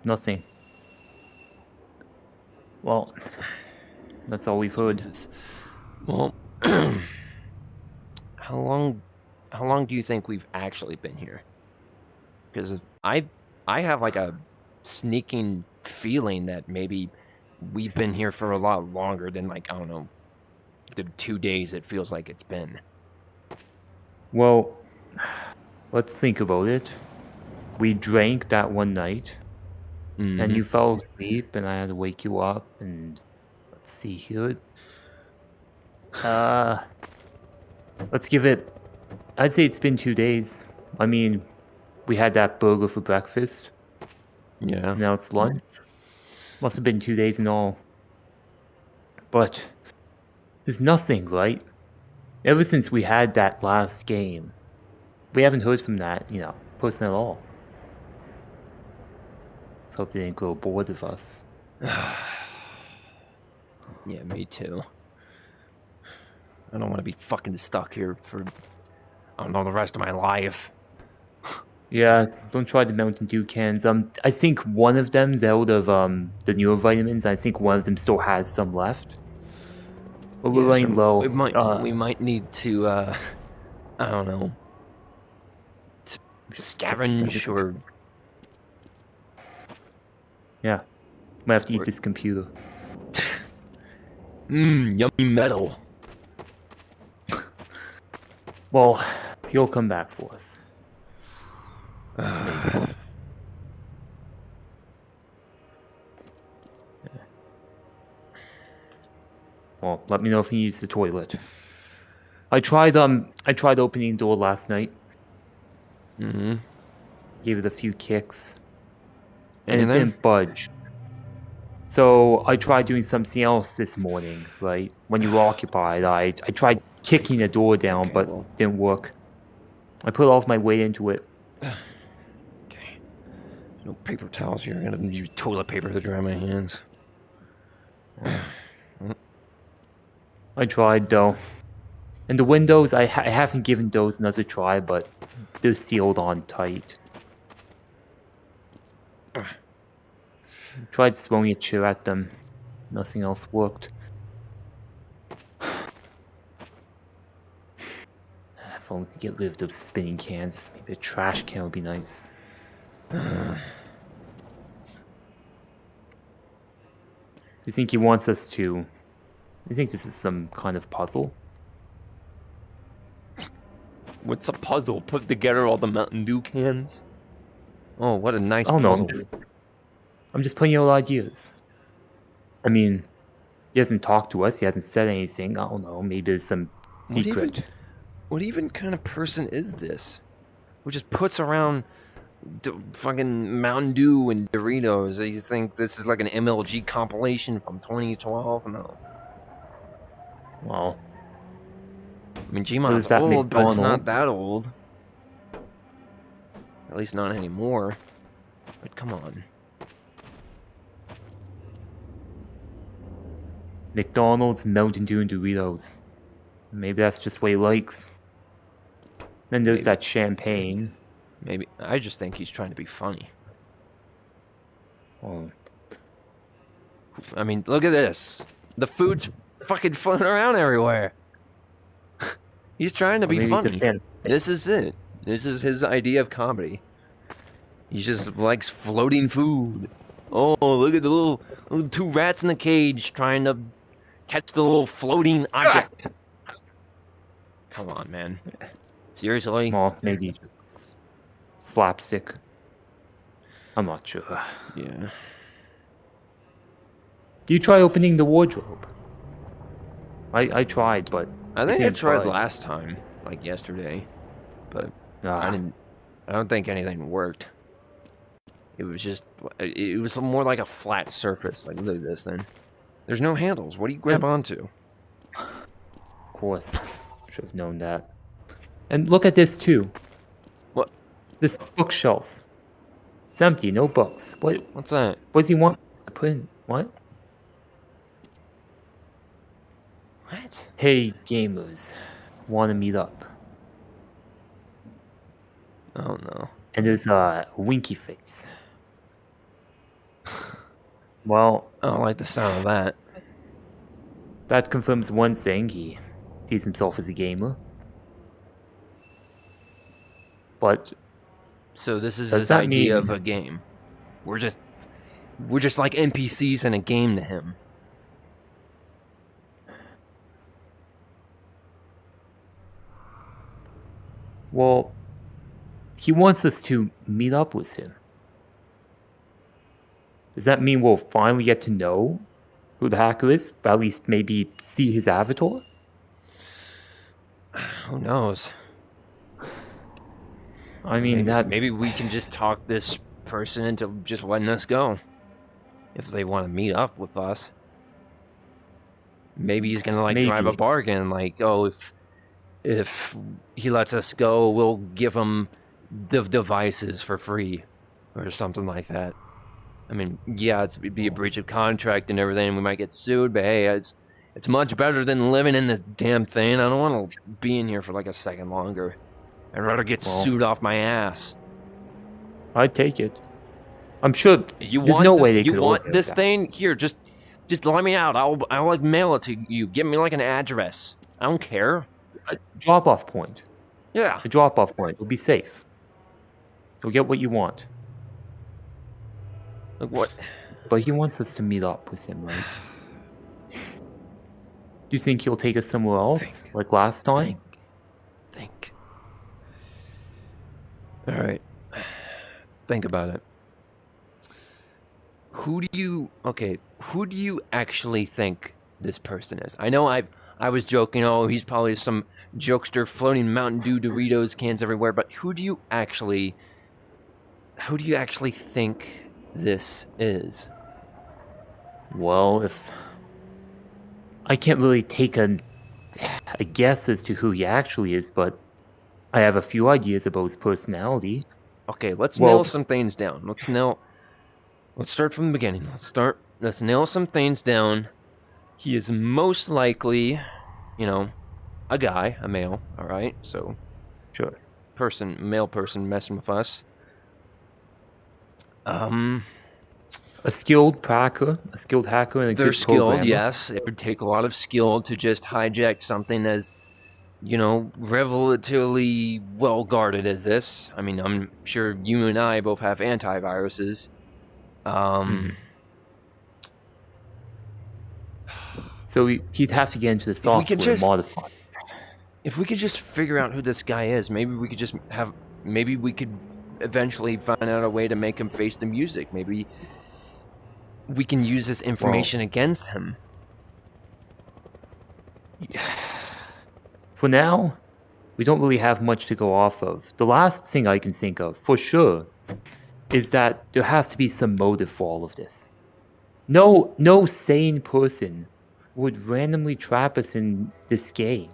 Nothing. Well, that's all we've heard. Jesus. Well, how long do you think we've actually been here? Because I have like a sneaking feeling that maybe we've been here for a lot longer than, like, I don't know, the 2 days it feels like it's been. Well, let's think about it. We drank that one night, and you fell asleep, and I had to wake you up, and let's see here. Let's give it... I'd say it's been 2 days. I mean, we had that burger for breakfast. Yeah. Now it's lunch. Must have been 2 days in all. But there's nothing, right? Ever since we had that last game, we haven't heard from that, person at all. Let's hope they didn't grow bored of us. Yeah, me too. I don't want to be fucking stuck here for, I don't know, the rest of my life. Yeah, don't try the Mountain Dew cans. I think one of them's out of the newer vitamins. I think one of them still has some left. But we're running low. We might need to, I don't know, scavenge or... Yeah, might have to eat this computer. Yummy metal. Well, he'll come back for us. Well, let me know if he needs the toilet. I tried opening the door last night. Gave it a few kicks. And it didn't budge. So I tried doing something else this morning, right? When you were occupied, I tried kicking the door down, but it didn't work. I put all of my weight into it. Okay. No paper towels here. I'm gonna use toilet paper to dry my hands. I tried, though. And the windows, I haven't given those another try, but they're sealed on tight. Tried throwing a chair at them. Nothing else worked. If only we could get rid of those spinning cans. Maybe a trash can would be nice. Do you think he wants us to... Do you think this is some kind of puzzle? What's a puzzle? Put together all the Mountain Dew cans? Oh, what a nice puzzle. No, I'm just putting out ideas. I mean, he hasn't talked to us. He hasn't said anything. I don't know. Maybe there's some secret. What even kind of person is this? Who just puts around fucking Mountain Dew and Doritos? You think this is like an MLG compilation from 2012? No. Well, I mean, Gmod's old, but it's not that old. At least not anymore. But come on. McDonald's, Mountain Dew, and Doritos. Maybe that's just what he likes. Then there's that champagne. Maybe. I just think he's trying to be funny. Oh. I mean, look at this. The food's fucking floating around everywhere. He's trying to be funny. This is it. This is his idea of comedy. He just likes floating food. Oh, look at the little two rats in the cage trying to catch the little floating object. Come on, man. Seriously? Well, maybe just slapstick. I'm not sure. Yeah. Do you try opening the wardrobe? I tried, but I think I tried last time, like yesterday, but I don't think anything worked. It was more like a flat surface. Like, look at this thing. There's no handles. What do you grab onto? Of course. Should have known that. And look at this, too. What? This bookshelf. It's empty, no books. What's that? What does he want to put in? What? What? Hey, gamers. Want to meet up? Oh, no. And there's a winky face. Well, I don't like the sound of that. that confirms one thing. He sees himself as a gamer. But so this is does his that idea mean... of a game. We're just like NPCs in a game to him. Well, he wants us to meet up with him. Does that mean we'll finally get to know who the hacker is? Or at least maybe see his avatar? Who knows? I mean, maybe we can just talk this person into just letting us go. If they want to meet up with us. Maybe he's gonna drive a bargain, oh, if he lets us go, we'll give him the devices for free, or something like that. I mean, yeah, it'd be a breach of contract and everything. We might get sued, but hey, it's much better than living in this damn thing. I don't want to be in here for a second longer. I'd rather get sued off my ass. I'd take it. I'm sure there's no way they could. You want this thing? Here, just let me out. I'll mail it to you. Give me an address. I don't care. A drop-off point. Yeah. A drop-off point. It'll be safe. You'll get what you want. What? But he wants us to meet up with him, right? Do you think he'll take us somewhere else, like last time? Think. All right. Think about it. Who do you actually think this person is? I know I was joking, oh, he's probably some jokester floating Mountain Dew Doritos cans everywhere, but who do you actually think this is? Well, if I can't really take a guess as to who he actually is, but I have a few ideas about his personality. Okay, let's nail some things down. Let's start from the beginning. Let's nail some things down. He is most likely, a guy, a male, all right? So, sure. Male person messing with us. A skilled hacker, and a they're good skilled, programmer. Yes. It would take a lot of skill to just hijack something as, relatively well guarded as this. I mean, I'm sure you and I both have antiviruses. So he'd have to get into the software and modify. If we could just figure out who this guy is, maybe we could eventually find out a way to make him face the music. Maybe we can use this information against him. For now, we don't really have much to go off of. The last thing I can think of, for sure, is that there has to be some motive for all of this. No sane person would randomly trap us in this game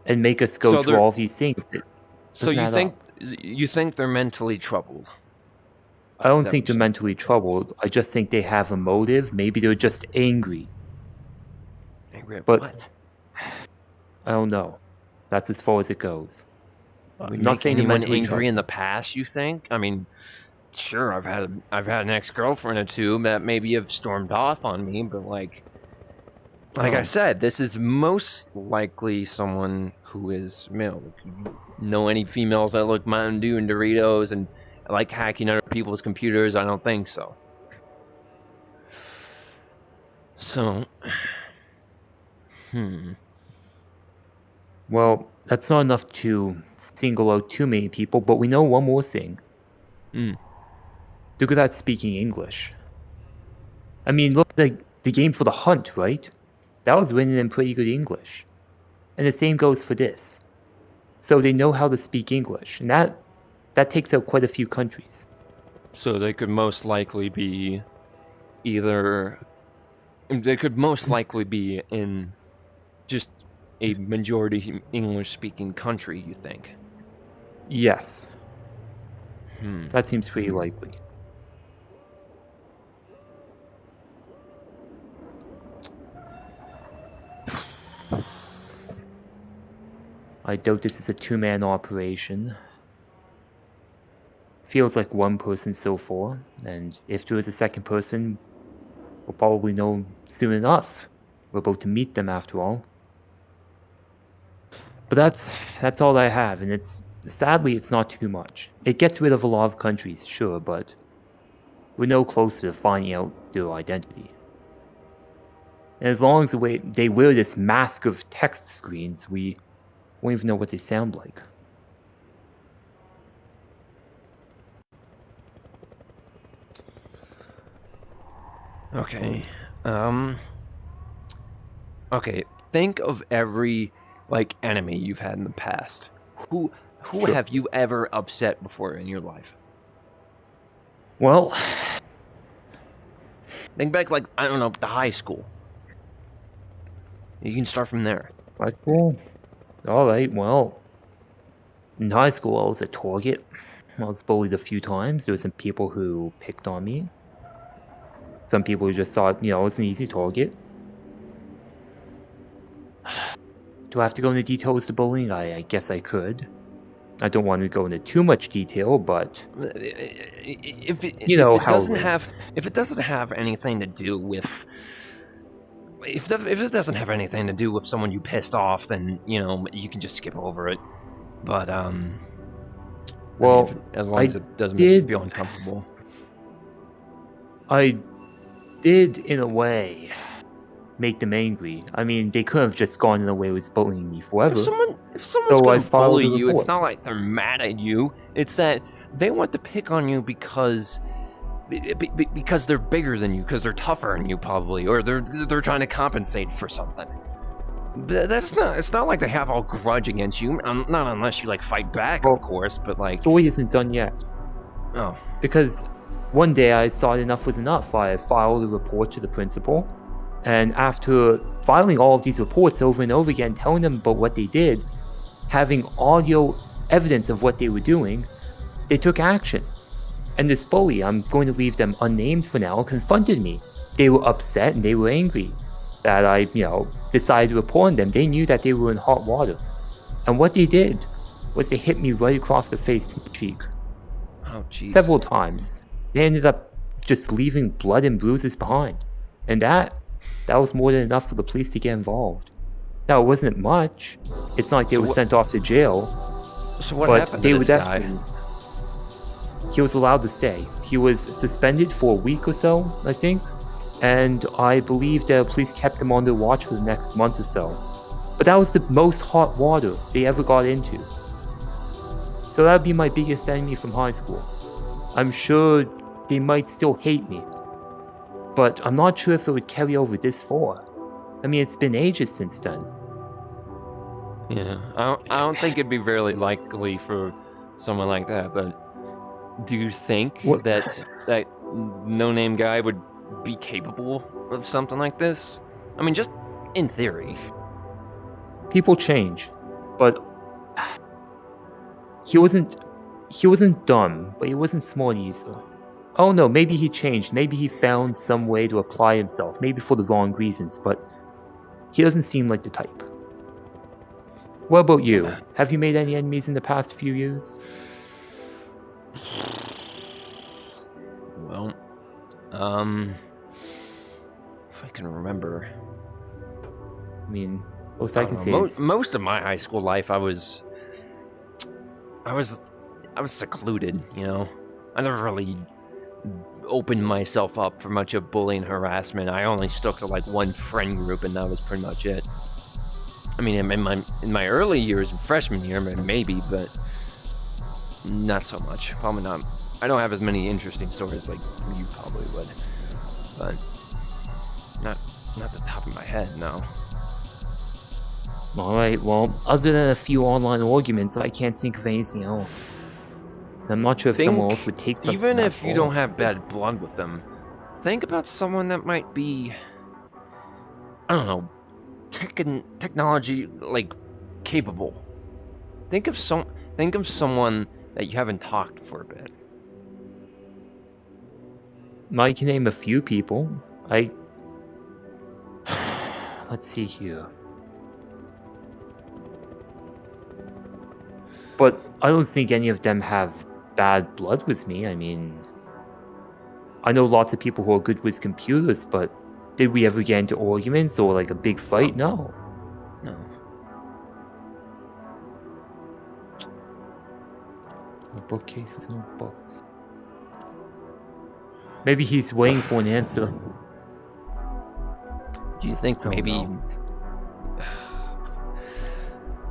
and make us go through all these things. So you think they're mentally troubled? I don't think they're mentally troubled. I just think they have a motive. Maybe they're just angry. Angry at what? I don't know. That's as far as it goes. I'm not saying anyone angry in the past, you think? I mean, sure, I've had an ex-girlfriend or two that maybe have stormed off on me, but like I said, this is most likely someone who is male. Know any females that look Mountain Dew and Doritos and like hacking other people's computers? I don't think so. So, Well, that's not enough to single out too many people, but we know one more thing. Look at that speaking English. I mean, look at the game for the hunt, right? That was written in pretty good English. And the same goes for this. So they know how to speak English, and that takes out quite a few countries. So they could most likely be in just a majority English-speaking country, you think? Yes. That seems pretty likely. I doubt this is a two-man operation. Feels like one person so far, and if there is a second person, We'll probably know soon enough. We're about to meet them after all. But that's all I have, and sadly it's not too much. It gets rid of a lot of countries, sure, but we're no closer to finding out their identity. And as long as they wear this mask of text screens, we won't even know what they sound like. Okay. Okay, think of every enemy you've had in the past. Who Sure. have you ever upset before in your life? Well, think back I don't know, the high school. You can start from there. high school? Alright, well, in high school I was a target. I was bullied a few times. There were some people who picked on me. Some people who just thought, I was an easy target. Do I have to go into details to bullying? I guess I could. I don't want to go into too much detail, but if it doesn't have anything to do with if it doesn't have anything to do with someone you pissed off, then you can just skip over it. But well, as long as it doesn't make you feel uncomfortable. I did, in a way, make them angry. I mean, they could have just gone in a way with bullying me forever. If someone's going to bully you, it's not like they're mad at you. It's that they want to pick on you because they're bigger than you, because they're tougher than you probably, or they're trying to compensate for something. It's not like they have all grudge against you. Not unless you fight back, of course. But the story isn't done yet. Oh, because one day I thought enough was enough. I filed a report to the principal, and after filing all of these reports over and over again, telling them about what they did, having audio evidence of what they were doing, they took action. And this bully, I'm going to leave them unnamed for now, confronted me. They were upset and they were angry that I, decided to report on them. They knew that they were in hot water. And what they did was they hit me right across the face and cheek. Oh, jeez. Several times. They ended up just leaving blood and bruises behind. And that was more than enough for the police to get involved. Now, it wasn't much. It's not like they were sent off to jail. So what happened to this guy? He was allowed to stay. He was suspended for a week or so, I think. And I believe the police kept him on their watch for the next month or so. But that was the most hot water they ever got into. So that would be my biggest enemy from high school. I'm sure they might still hate me, but I'm not sure if it would carry over this far. I mean, it's been ages since then. Yeah, I don't think it'd be very likely for someone like that, but do you think that no-name guy would be capable of something like this? I mean, just in theory. People change, but he wasn't dumb, but he wasn't smart either. Oh no, maybe he changed. Maybe he found some way to apply himself, maybe for the wrong reasons, but he doesn't seem like the type. What about you? Have you made any enemies in the past few years? Well, if I can remember. I mean, most I can say is... Most of my high school life, I was secluded, I never really opened myself up for much of bullying and harassment. I only stuck to one friend group, and that was pretty much it. I mean, in my early years, freshman year, maybe, but not so much. Probably not. I don't have as many interesting stories like you probably would, but not the top of my head, no. Alright, well, other than a few online arguments, I can't think of anything else. I'm not sure if someone else would take something. Even if you don't have bad blood with them, think about someone that might be, I don't know, technology capable. Think of someone that you haven't talked for a bit. I can name a few people. Let's see here. But I don't think any of them have bad blood with me. I mean, I know lots of people who are good with computers, but Did we ever get into arguments or like a big fight? No. No. A bookcase with no books. Maybe he's waiting for an answer. Do you think maybe...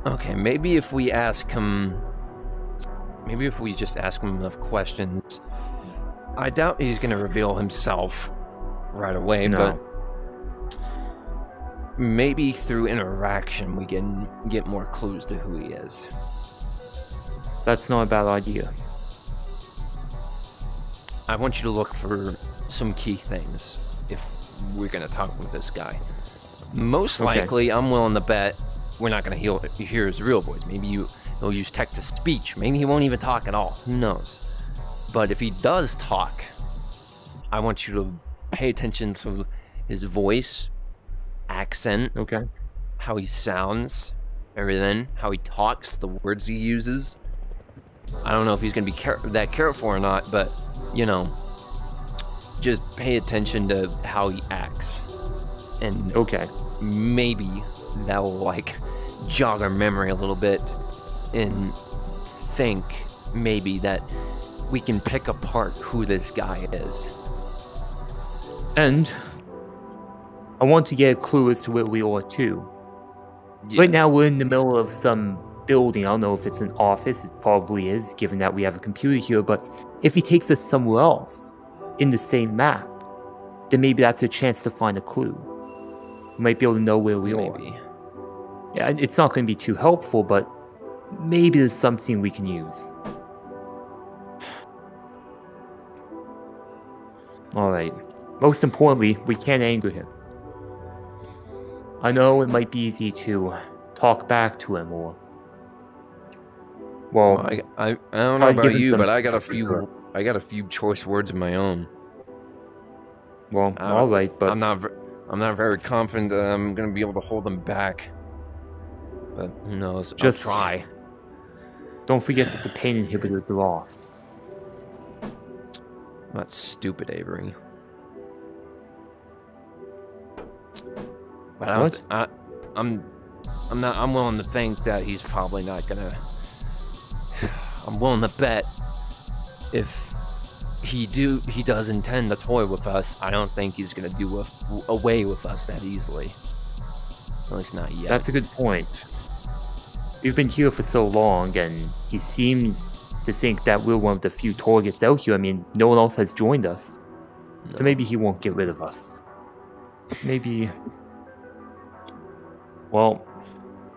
Okay, maybe if we ask him... Maybe if we just ask him enough questions... I doubt he's going to reveal himself right away, but... Maybe through interaction we can get more clues to who he is. That's not a bad idea. I want you to look for some key things if we're going to talk with this guy. Most likely, I'm willing to bet we're not going to hear his real voice. Maybe he'll use text-to-speech. Maybe he won't even talk at all. Who knows? But if he does talk, I want you to pay attention to his voice, accent, how he sounds, everything, how he talks, the words he uses. I don't know if he's going to be that careful or not, but, you know, just pay attention to how he acts. And maybe that will, like, jog our memory a little bit and think maybe that we can pick apart who this guy is. And I want to get a clue as to where we are, too. Yeah. Right now, we're in the middle of some building. I don't know if it's an office. It probably is, given that we have a computer here. But if he takes us somewhere else in the same map, then maybe that's a chance to find a clue. We might be able to know where we are. Yeah, it's not going to be too helpful, but maybe there's something we can use. Alright. Most importantly, we can't anger him. I know it might be easy to talk back to him or... Well, I don't know about you, but I got a few choice words of my own. Well, all right, but I'm not very confident that I'm gonna be able to hold them back. But who knows? Just I'll try. Don't forget that the pain inhibitors are off. That's stupid, Avery. But I'm willing to think that he's probably not gonna. I'm willing to bet if he does intend to toy with us, I don't think he's gonna do away with us that easily. At least not yet. That's a good point. We've been here for so long, and he seems to think that we're one of the few targets out here. I mean, no one else has joined us. No. So maybe he won't get rid of us. Maybe... Well,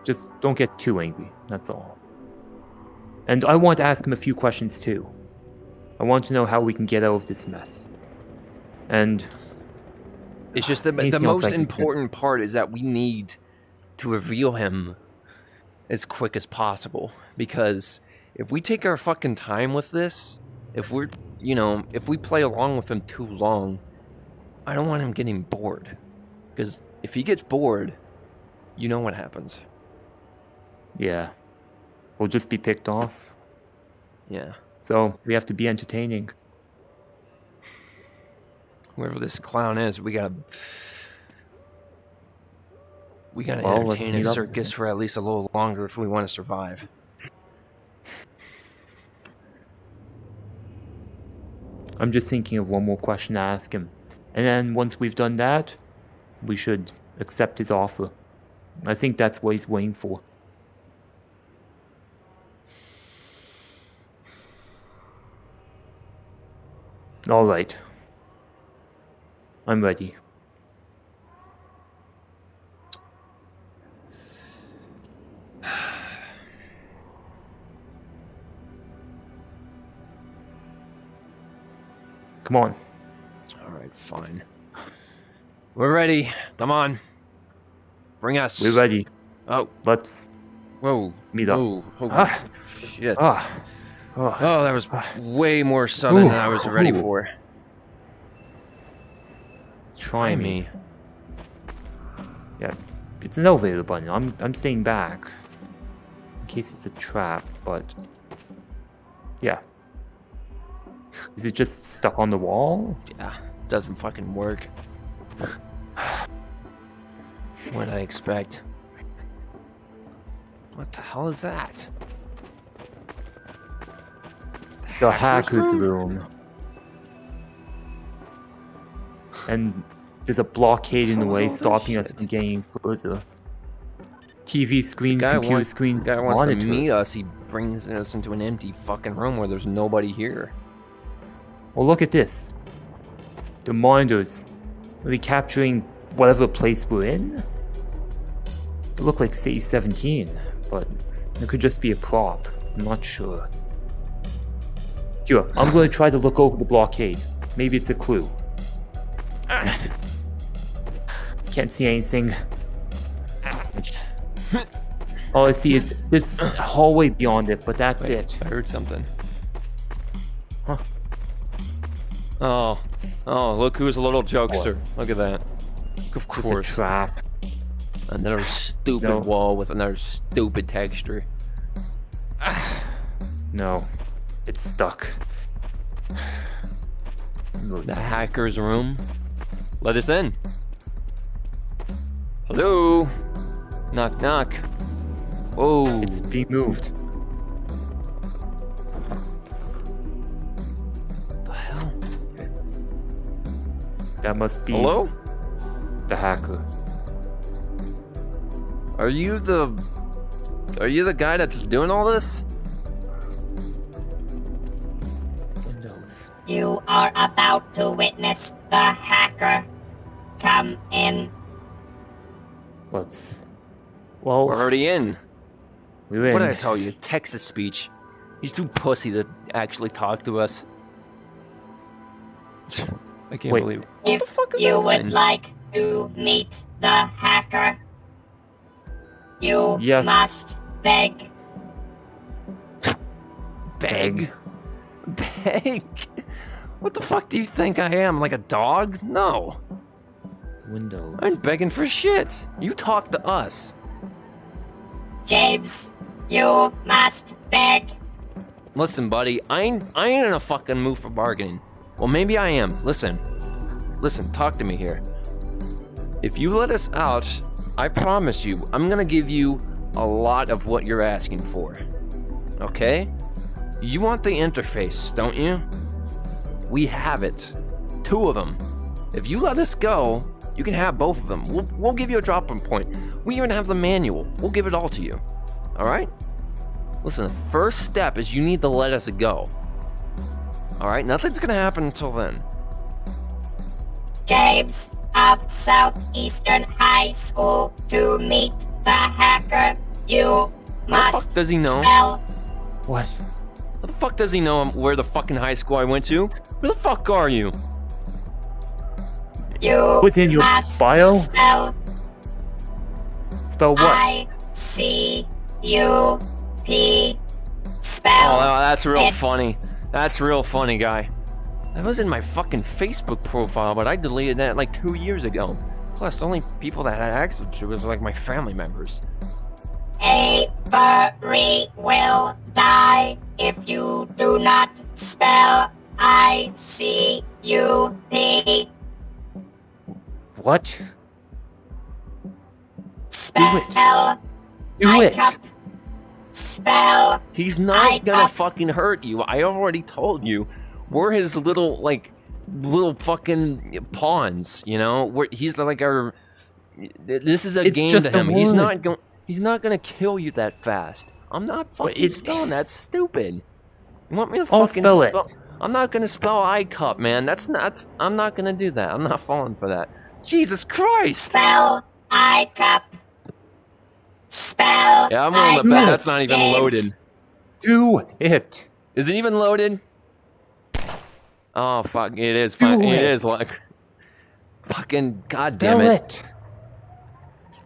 just don't get too angry, that's all. And I want to ask him a few questions too. I want to know how we can get out of this mess. And... It's just the most important part is that we need to reveal him as quick as possible. Because if we take our fucking time with this, if we play along with him too long, I don't want him getting bored. Because if he gets bored, you know what happens. Yeah. We'll just be picked off. Yeah. So, we have to be entertaining. Whoever this clown is, we gotta entertain a circus for at least a little longer if we want to survive. I'm just thinking of one more question to ask him. And then once we've done that, we should accept his offer. I think that's what he's waiting for. All right. I'm ready. Come on. All right, fine. We're ready. Come on. Bring us. We're ready. Oh. Let's... Whoa. Meet up. Whoa. Shit. Oh, that was way more sudden than I was ready for. Try me. Yeah, it's an elevator button. I'm staying back in case it's a trap, but yeah. Is it just stuck on the wall? Yeah, doesn't fucking work. What did I expect? What the hell is that? The hacker's room. And there's a blockade in the way, stopping us from getting further. TV screens, computer screens, the guy wants monitor. to meet us. He brings us into an empty fucking room where there's nobody here. Well, look at this. The monitors. Are they capturing whatever place we're in? It looked like City 17, but it could just be a prop. I'm not sure. Here, I'm going to try to look over the blockade. Maybe it's a clue. Can't see anything. All I see is this hallway beyond it, but that's it. I heard something. Huh. Oh, look who's a little jokester. Look at that. Of It's a course. trap. Another stupid wall with another stupid texture. No, it's stuck. The hacker's room. Let us in. Hello? Knock, knock. Oh. It's being moved. What the hell? That must be Hello? the hacker. Are you the guy that's doing all this? Windows. You are about to witness the hacker. Come in. Let's. Well, We're already in. we're in. What did I tell you? It's Texas speech. He's too pussy to actually talk to us. I can't Wait. believe it. If the fuck is you that would then? like to meet the hacker, you Yes. must beg. Beg? Beg? What the fuck do you think I am? Like a dog? No. Windows. I ain't begging for shit. You talk to us. James, you must beg. Listen, buddy, I ain't in a fucking mood for bargaining. Well, maybe I am. Listen, talk to me here. If you let us out, I promise you, I'm gonna give you a lot of what you're asking for. Okay? You want the interface, don't you? We have it. 2 of them. If you let us go, you can have both of them. We'll give you a drop-in point. We even have the manual. We'll give it all to you. All right? Listen, the first step is you need to let us go. All right? Nothing's gonna happen until then. James of Southeastern High School to meet the hacker. You Where the must fuck does he know? spell. What? What the fuck does he know where the fucking high school I went to? Where the fuck are you? You What's in your must bio? spell Spell what? I-C-U-P. Spell. Oh, that's real it. funny. That's real funny, guy. That was in my fucking Facebook profile, but I deleted that like 2 years ago. Plus, the only people that had access to it was like my family members. Avery will die if you do not spell I-C-U-P. What? Spell Do it. I-cup. Spell He's not I gonna got- fucking hurt you. I already told you. We're his little fucking pawns, you know? He's like our... This is a It's game just to a him. word. He's not gonna kill you that fast. I'm not fucking it's- spelling that stupid. You want me to I'll fucking spell it. I'm not gonna spell I-cup, man. I'm not gonna do that. I'm not falling for that. Jesus Christ! Spell I-cup. Spell Yeah, I'm willing to bet that's not even James. loaded. Do it. Is it even loaded? Oh fuck! It is. Do It it. is like fucking goddamn Spell it! it.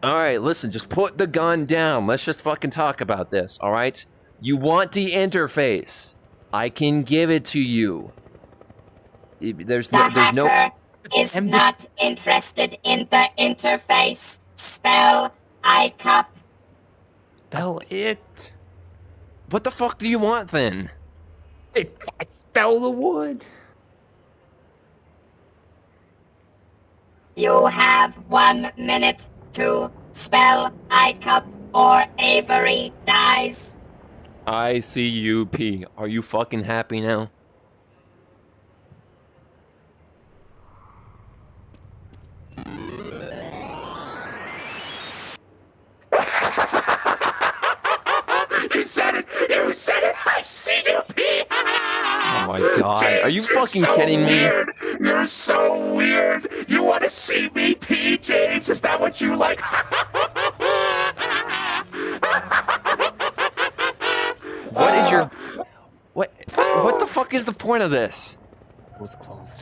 All right, listen. Just put the gun down. Let's just fucking talk about this. All right. You want the interface? I can give it to you. There's The no. hacker is I'm just- not interested in the interface. Spell I-cup. Spell it. What the fuck do you want then? Spell the word. You have 1 minute to spell I-cup or Avery dies. ICUP. Are you fucking happy now? You said it! You said it! ICUP! Oh my god. James, Are you fucking kidding weird. Me? You're so weird! You want to see me pee, James? Is that what you like? What is your... What the fuck is the point of this? It was closed.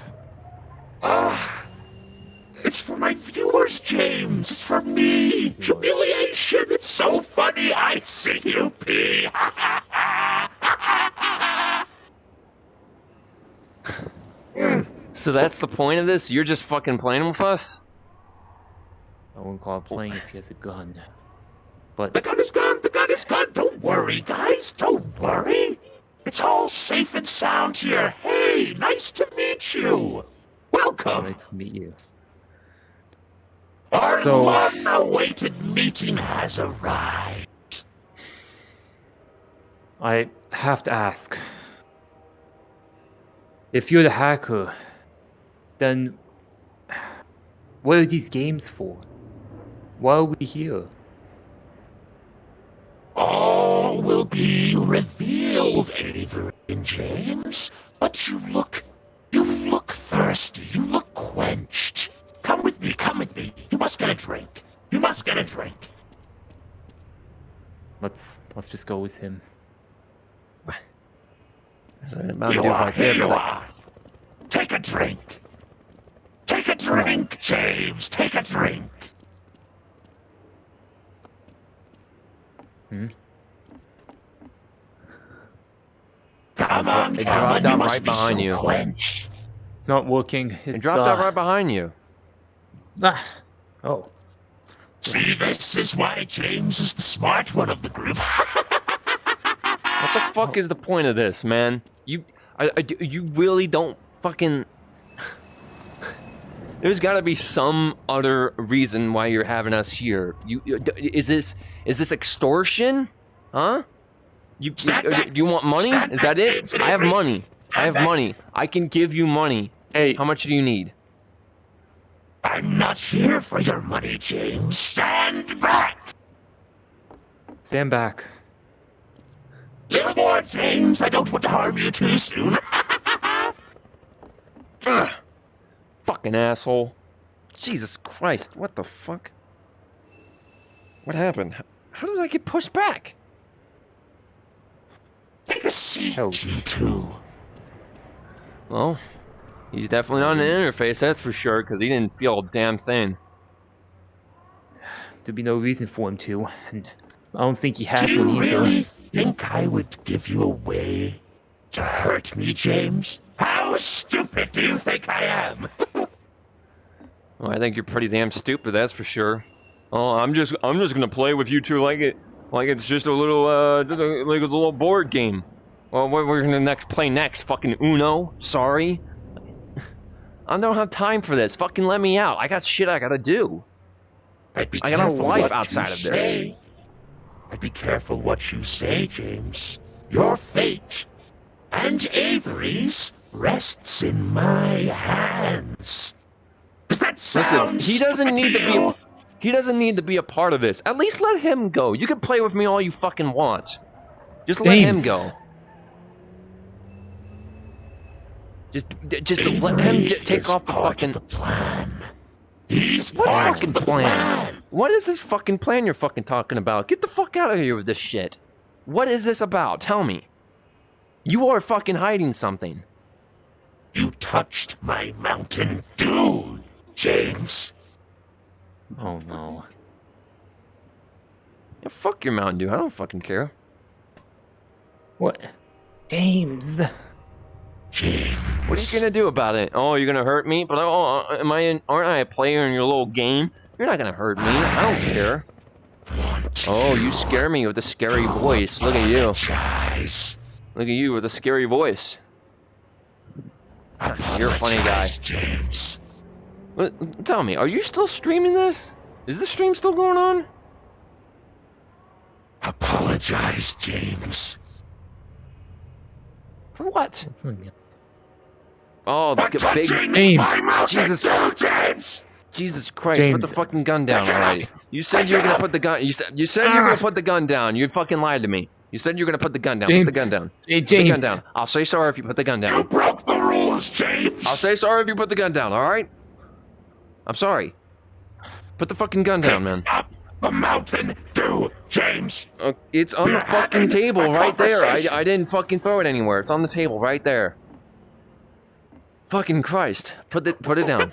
It's for my viewers, James. It's for me. Humiliation. It's so funny. ICUP. So that's the point of this? You're just fucking playing with us? I wouldn't call it playing if he has a gun. But The gun is gone. The gun is gone. Don't worry, guys. Don't worry. It's all safe and sound here. Hey, nice to meet you. Welcome. nice to meet you. Our So- long-awaited meeting has arrived. I have to ask. If you're the hacker, then what are these games for? Why are we here? All will be revealed, Avery and James. But you look thirsty. You look quenched. Come with me. Come with me. You must get a drink. You must get a drink. Let's just go with him. Here you are. Take a drink. Take a drink, James. Take a drink. Come on, It come on. dropped You out must right be behind so you. quenched. It's not working. It It's, dropped out right behind you. Oh. See, this is why James is the smart one of the group. What the fuck is the point of this, man? You really don't fucking... There's gotta be some other reason why you're having us here. Is this extortion? Huh? Do you want money? Is that it? I have money. I have money. I can give you money. Hey, How much do you need? I'm not here for your money, James. Stand back. stand back. Little more, James. I don't want to harm you too soon. Ugh. Fucking asshole. Jesus Christ, what the fuck? What happened? How did I get pushed back? Take a seat, Oh. you two. Well, he's definitely not on the interface, that's for sure, because he didn't feel a damn thing. There'd be no reason for him to, and I don't think he Do has you one either. really think I would give you a way to hurt me, James? How stupid do you think I am? Well, I think you're pretty damn stupid, that's for sure. Oh, I'm just gonna play with you two like it's just a little like it's a little board game. Well, what we're gonna play next? Fucking Uno? Sorry, I don't have time for this. Fucking let me out. I got shit I gotta do. I'd be I got a careful life what outside you of this. say. I'd be careful what you say, James. Your fate and Avery's rests in my hands. Does that sound Listen, he doesn't stupid need to you? be. He doesn't need to be a part of this. At least let him go. You can play with me all you fucking want. Just let him James. go. Just let him Avery take is off the part fucking. of the plan. He's What part fucking of the plan? What is this fucking plan you're fucking talking about? Get the fuck out of here with this shit. What is this about? Tell me. You are fucking hiding something. You touched my Mountain Dew, James. Oh no. Yeah, fuck your Mountain Dew. I don't fucking care. What? James. James. What are you gonna do about it? Oh, you're gonna hurt me? But aren't I a player in your little game? You're not gonna hurt me. I don't care. Oh, you scare me with a scary voice. Look at you. Apologize. Look at you with a scary voice. You're a funny guy. Apologize, James. Tell me, are you still streaming this? Is the stream still going on? Apologize, James. For what? Yeah. Oh, the big James. Jesus Christ! James. Put the fucking gun down already. You said you were gonna put the gun. You said you were gonna put the gun down. You fucking lied to me. You said you were gonna put the gun down. James. Put the gun down. Hey, Put the gun James. down. I'll say sorry if you put the gun down. You broke the rules, James. I'll say sorry if you put the gun down. All right? I'm sorry. Put the fucking gun down, man. Up the Mountain Dew, James. It's on the fucking table right there. I didn't fucking throw it anywhere. It's on the table right there. Fucking Christ. Put it down.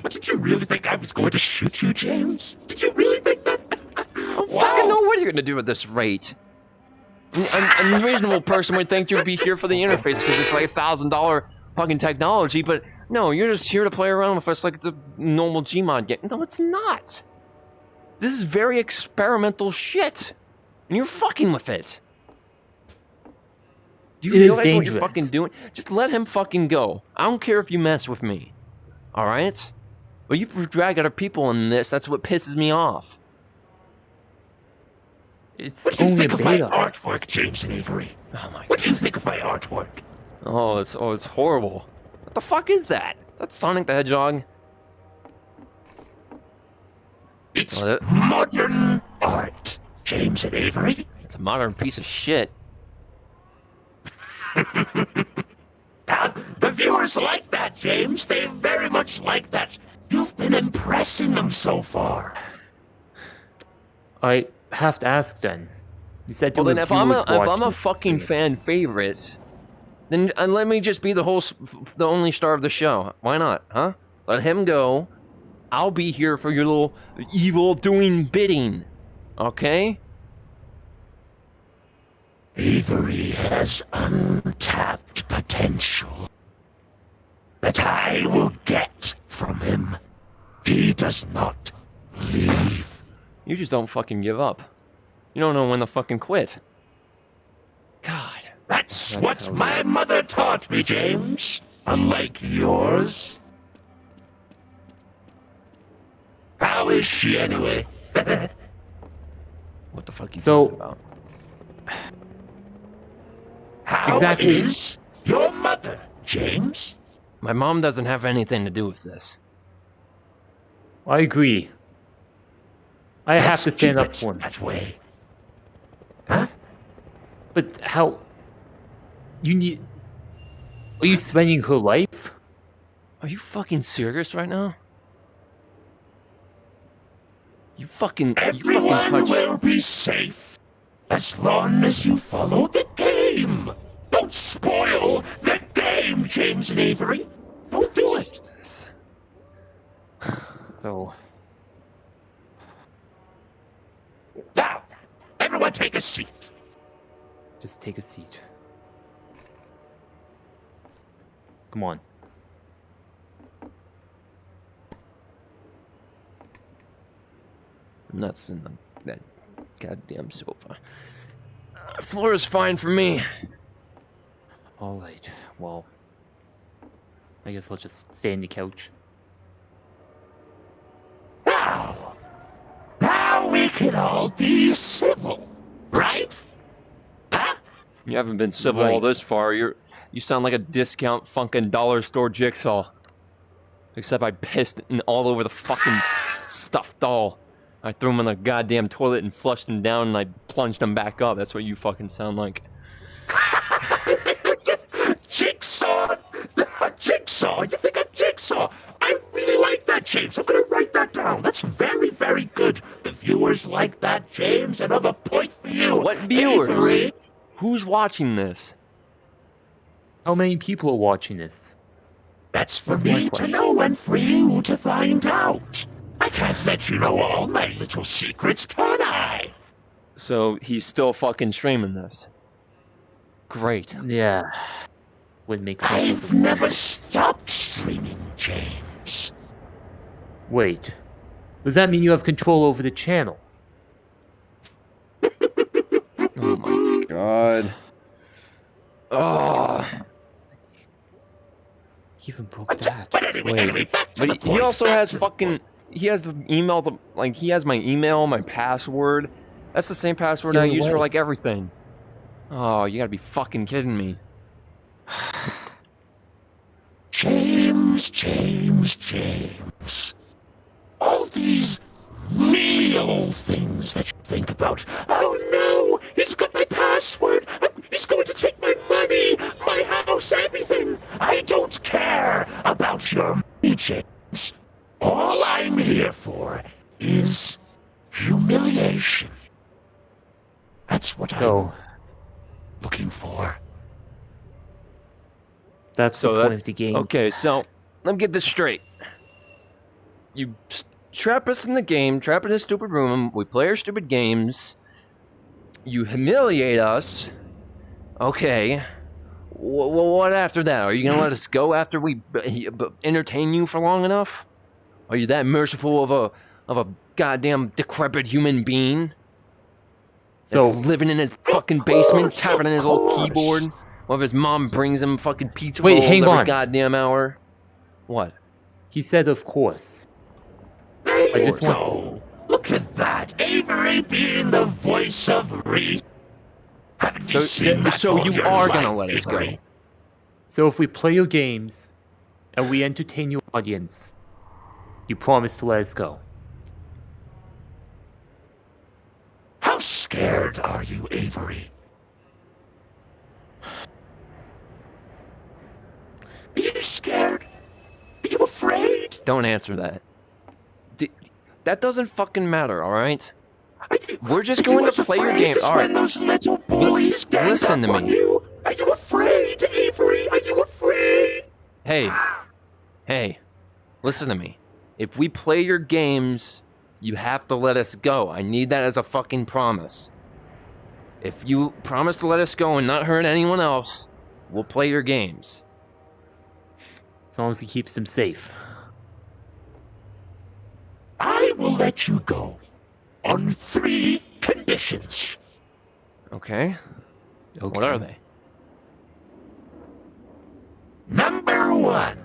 But did you really think I was going to shoot you, James? Did you really think that? I don't fucking know what you're gonna do at this rate. A reasonable person would think you'd be here for the interface because it's like $1,000 fucking technology, but no, you're just here to play around with us like it's a normal Gmod game. No, it's not. This is very experimental shit, and you're fucking with it. Do you realize what you're fucking doing? Just let him fucking go. I don't care if you mess with me. All right? But you drag other people in this. That's what pisses me off. It's What do you only think a of my beta. artwork, James and Avery? Oh my What do you think of my artwork? Oh, it's horrible. What the fuck is that? That's Sonic the Hedgehog. It's Oh, modern art, James and Avery. It's a modern piece of shit. The viewers like that, James. They very much like that. You've been impressing them so far. I have to ask then. You said Well, there then were if I'm viewers a watching. fucking fan favorite, then let me just be the only star of the show. Why not, huh? Let him go. I'll be here for your little evil doing bidding. Okay? Avery has untapped potential that I will get from him. He does not leave. You just don't fucking give up. You don't know when to fucking quit. God. That's what my mother taught me, James. Unlike yours. How is she anyway? What the fuck you So- talking about? How Exactly. is your mother, James? My mom doesn't have anything to do with this. I agree. I have Let's to stand keep up it for him. that way. Huh? But how? You need. Are you spending her life? Are you fucking serious right now? You fucking Everyone touch. will be safe as long as you follow the game. Don't spoil the game, James and Avery. Don't do it. So Now, everyone take a seat. just take a seat. Come on. I'm not sitting on that goddamn sofa. Floor is fine for me. All right. Well, I guess I'll just stay on the couch. Now we can all be civil, right? Huh? You haven't been civil all Right. this far. You sound like a discount fucking dollar store jigsaw. Except I pissed all over the fucking stuffed doll. I threw him in the goddamn toilet and flushed him down and I plunged him back up. That's what you fucking sound like. Jigsaw! Jigsaw! You think a jigsaw? I really like that, James. I'm gonna write that down. That's very, very good. The viewers like that, James. Another point for you. What viewers? Avery. Who's watching this? How many people are watching this? That's for That's my me to question. know and for you to find out. I can't let you know all my little secrets, can I? So he's still fucking streaming this. Great. Yeah. Would make sense. I've never stopped streaming, James. Wait. Does that mean you have control over the channel? Oh my god. Oh. He even broke that. But anyway, Wait, anyway, back to But the he point. also Back has to the fucking... he has the email, like he has my email, my password. That's the same password I use for like everything. Oh, you gotta be fucking kidding me. James. All these menial things that you think about. Oh no, he's got my password. He's going to take my money, my house, everything. I don't care about your money, James. All I'm here for is humiliation. That's what I'm looking for. That's the point of the game. Okay, so let me get this straight. You trap us in the game, trap in a stupid room, we play our stupid games, you humiliate us. Okay. What after that? Are you going to let us go after we entertain you for long enough? Are you that merciful of a goddamn decrepit human being? So living in his fucking basement, tapping on his old keyboard while his mom brings him fucking pizza rolls every goddamn hour? What? He said, of course. I just want... Look at that. Avery being the voice of reason. Haven't you seen that? So you are going to let us go. So if we play your games and we entertain your audience, you promise to let us go. How scared are you, Avery? Are you scared? Are you afraid? Don't answer that. That doesn't fucking matter, all right? We're just going to play your game. All right. Those little bullies listen to me. Are you afraid, Avery? Are you afraid? Hey, listen to me. If we play your games, you have to let us go. I need that as a fucking promise. If you promise to let us go and not hurt anyone else, we'll play your games. As long as he keeps them safe. I will let you go on 3 conditions. Okay. What are they? Number 1,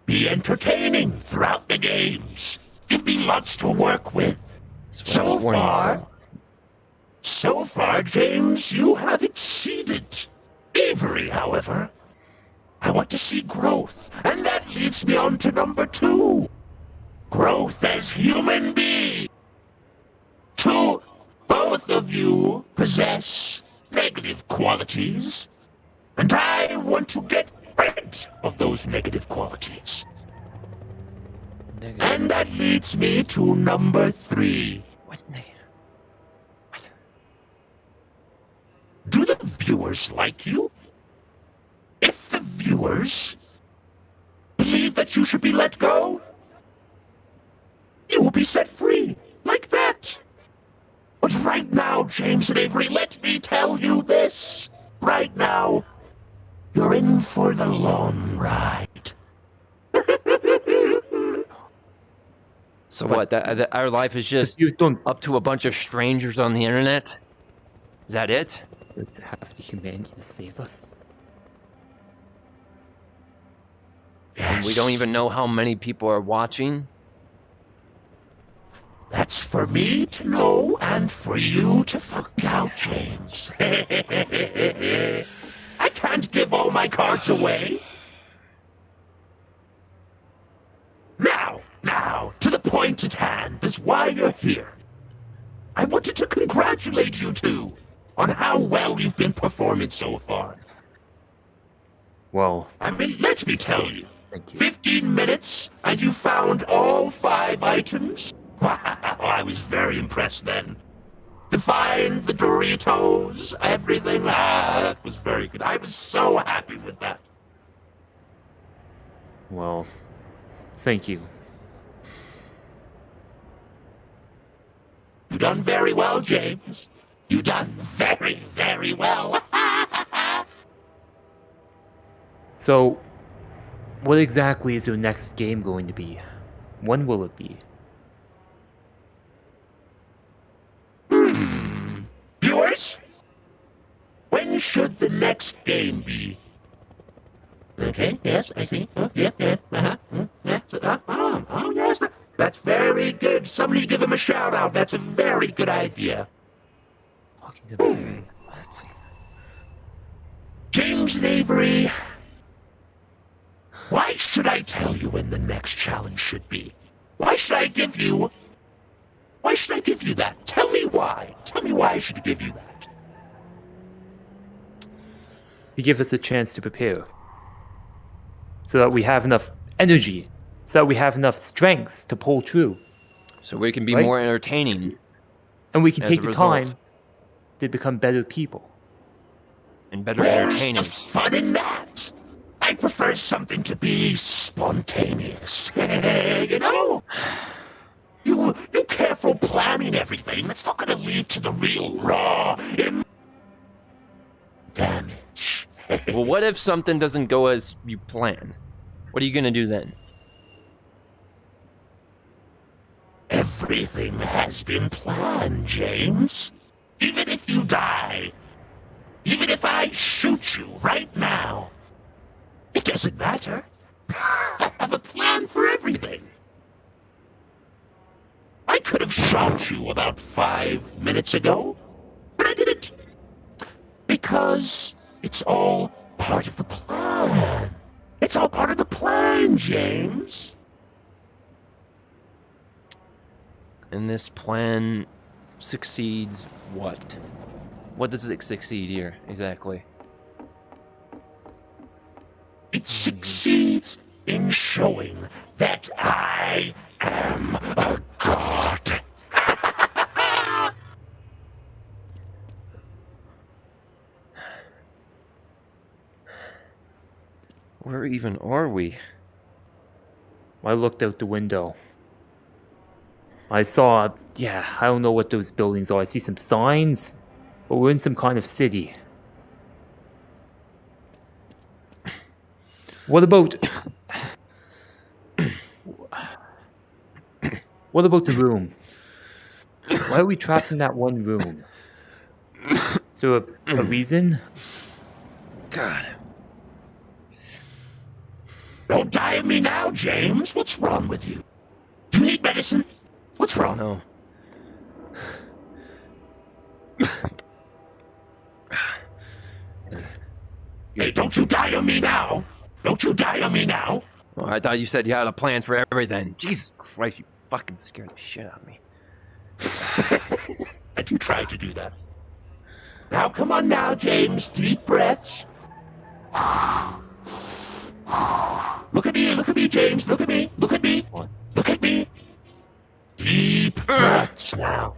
be entertaining throughout the games. Give me lots to work with. So far, James, you have exceeded. Avery, however, I want to see growth, and that leads me on to number 2. Growth as human beings. 2, both of you possess negative qualities, and I want to get rid of those negative qualities. And that leads me to number 3. What? Do the viewers like you? If the viewers believe that you should be let go, you will be set free, like that. But right now, James and Avery, let me tell you this. Right now, you're in for the long ride. So what? Our life is just up to a bunch of strangers on the internet? Is that it? We have the humanity to save us. Yes. And we don't even know how many people are watching? That's for me to know and for you to find out, James. I can't give all my cards away. Now, to the point at hand is why you're here. I wanted to congratulate you two on how well you've been performing so far. Well, I mean, let me tell you. 15 minutes and you found all 5 items? Wow, I was very impressed then. To find the Doritos, everything, that was very good. I was so happy with that. Well, thank you. You done very well, James. You done very, very well. So, what exactly is your next game going to be? When will it be? Viewers? When should the next game be? Okay, yes, I see. Oh, yeah. Oh, yes. That's very good. Somebody give him a shout out. That's a very good idea. Talking to Barry. James and Avery, why should I tell you when the next challenge should be? Why should I give you that? Tell me why. Tell me why I should give you that. To give us a chance to prepare. So that we have enough energy. So that we have enough strength to pull through. So we can be Right? more entertaining. And we can As take a the result. time to become better people. And better Where's the entertainers. fun in that? I prefer something to be spontaneous. You know? You careful planning everything, that's not gonna lead to the real raw damage. Well, what if something doesn't go as you plan? What are you gonna do then? Everything has been planned, James. Even if you die, even if I shoot you right now, it doesn't matter. I have a plan for everything. I could have shot you about 5 minutes ago, but I didn't. Because it's all part of the plan. It's all part of the plan, James. And this plan succeeds what? What does it succeed here, exactly? It succeeds in showing that I am a god. Where even are we? I looked out the window. I saw, I don't know what those buildings are. I see some signs, but we're in some kind of city. What about... What about the room? Why are we trapped in that one room? Is there a reason? God. Don't die of me now, James. What's wrong with you? Do you need medicine? What's wrong? No. Hey, don't you die on me now. Don't you die on me now. Oh, I thought you said you had a plan for everything. Jesus Christ, you fucking scared the shit out of me. And you tried to do that. Now, come on now, James. Deep breaths. Look at me, James. Look at me. Look at me. Look at me. Deep breaths now.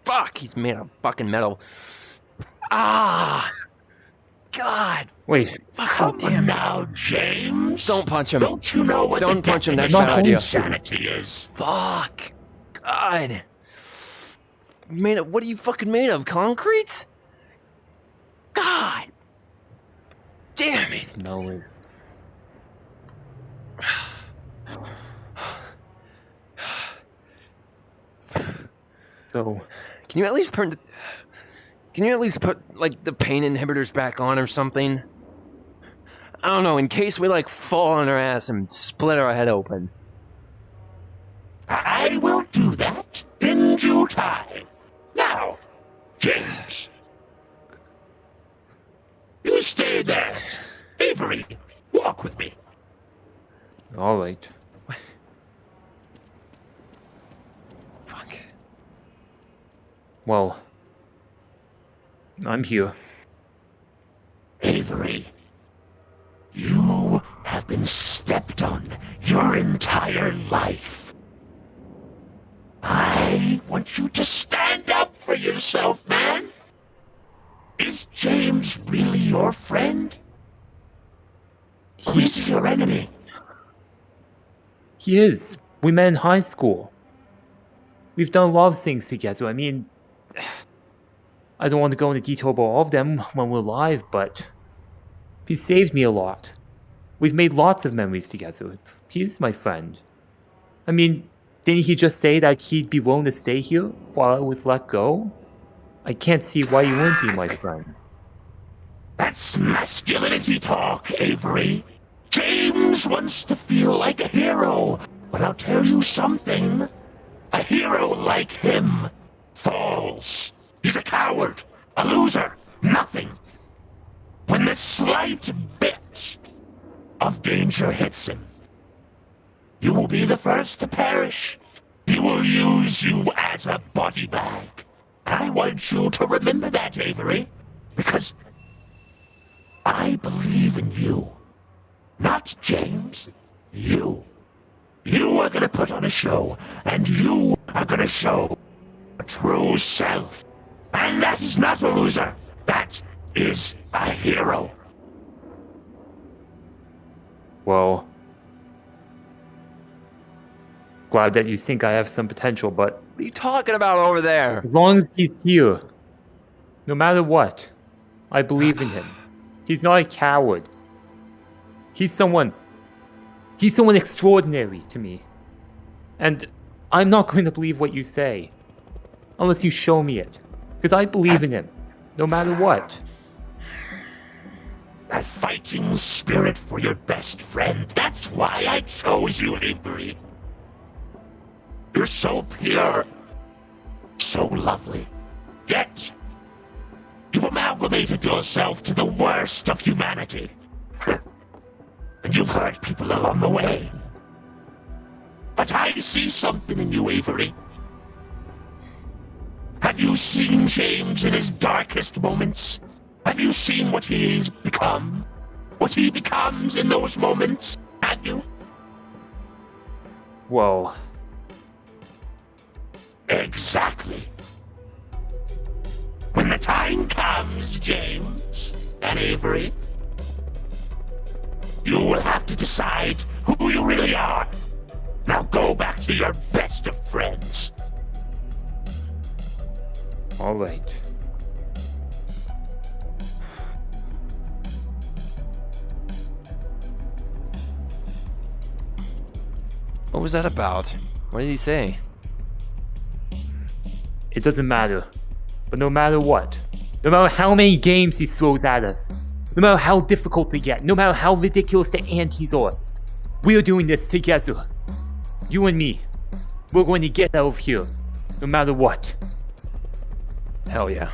Fuck, he's made of fucking metal. Ah! God! Wait, Come on now, James. Don't punch him. Don't you know what Don't the punch him, that's definition bad of idea. insanity is? Fuck! God! Made of, what are you fucking made of? Concrete? God! Damn it! smell it. So, Can you at least put like the pain inhibitors back on or something? I don't know, in case we like fall on our ass and split our head open. I will do that in due time. Now, James. You stay there. Avery, walk with me. all right. Fuck. Well, I'm here. Avery, you have been stepped on your entire life. I want you to stand up for yourself, man. Is James really your friend? Or is he your enemy? He is. We met in high school. We've done a lot of things together. I mean, I don't want to go into detail about all of them when we're live, but he saved me a lot. We've made lots of memories together. He is my friend. I mean, didn't he just say that he'd be willing to stay here while I was let go? I can't see why you wouldn't be my friend. That's masculinity talk, Avery. James wants to feel like a hero, But I'll tell you something. A hero like him falls. He's a coward, a loser, nothing. When the slight bit of danger hits him, you will be the first to perish. He will use you as a body bag. I want you to remember that, Avery, because I believe in you. Not James, you. You are gonna put on a show, and you are gonna show a true self. And that is not a loser. That is a hero. Well, glad that you think I have some potential, but What are you talking about over there? as long as he's here, no matter what, I believe in him. He's not a coward. He's someone extraordinary to me. And I'm not going to believe what you say unless you show me it. Because I believe in him, no matter what. That fighting spirit for your best friend. That's why I chose you, Avery. You're so pure, so lovely. Yet, you've amalgamated yourself to the worst of humanity. And you've hurt people along the way. But I see something in you, Avery. Have you seen James in his darkest moments? Have you seen what he's become? What he becomes in those moments? Have you? Well, exactly. When the time comes, James and Avery, you will have to decide who you really are. Now go back to your best of friends. all right. What was that about? What did he say? It doesn't matter. But no matter what, no matter how many games he throws at us, no matter how difficult they get, no matter how ridiculous the antis are, we're doing this together. You and me. We're going to get out of here, no matter what. Hell yeah.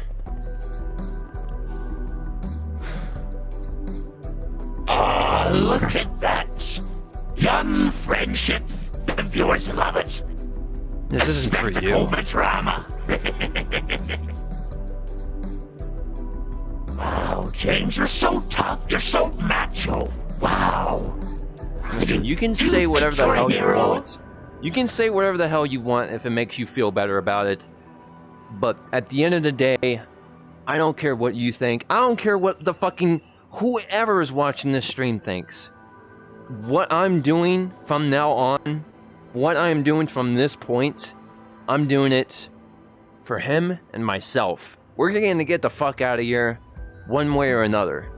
Oh, look at that. Young friendship. The viewers love it. This isn't for Spectacle, you. the drama. Wow, James, you're so tough. You're so macho. Wow. Listen, you can say whatever the hell you want. You can say whatever the hell you want if it makes you feel better about it. But at the end of the day, I don't care what you think. I don't care what the fucking whoever is watching this stream thinks. What I'm doing from now on, what I'm doing from this point, I'm doing it for him and myself. We're going to get the fuck out of here one way or another.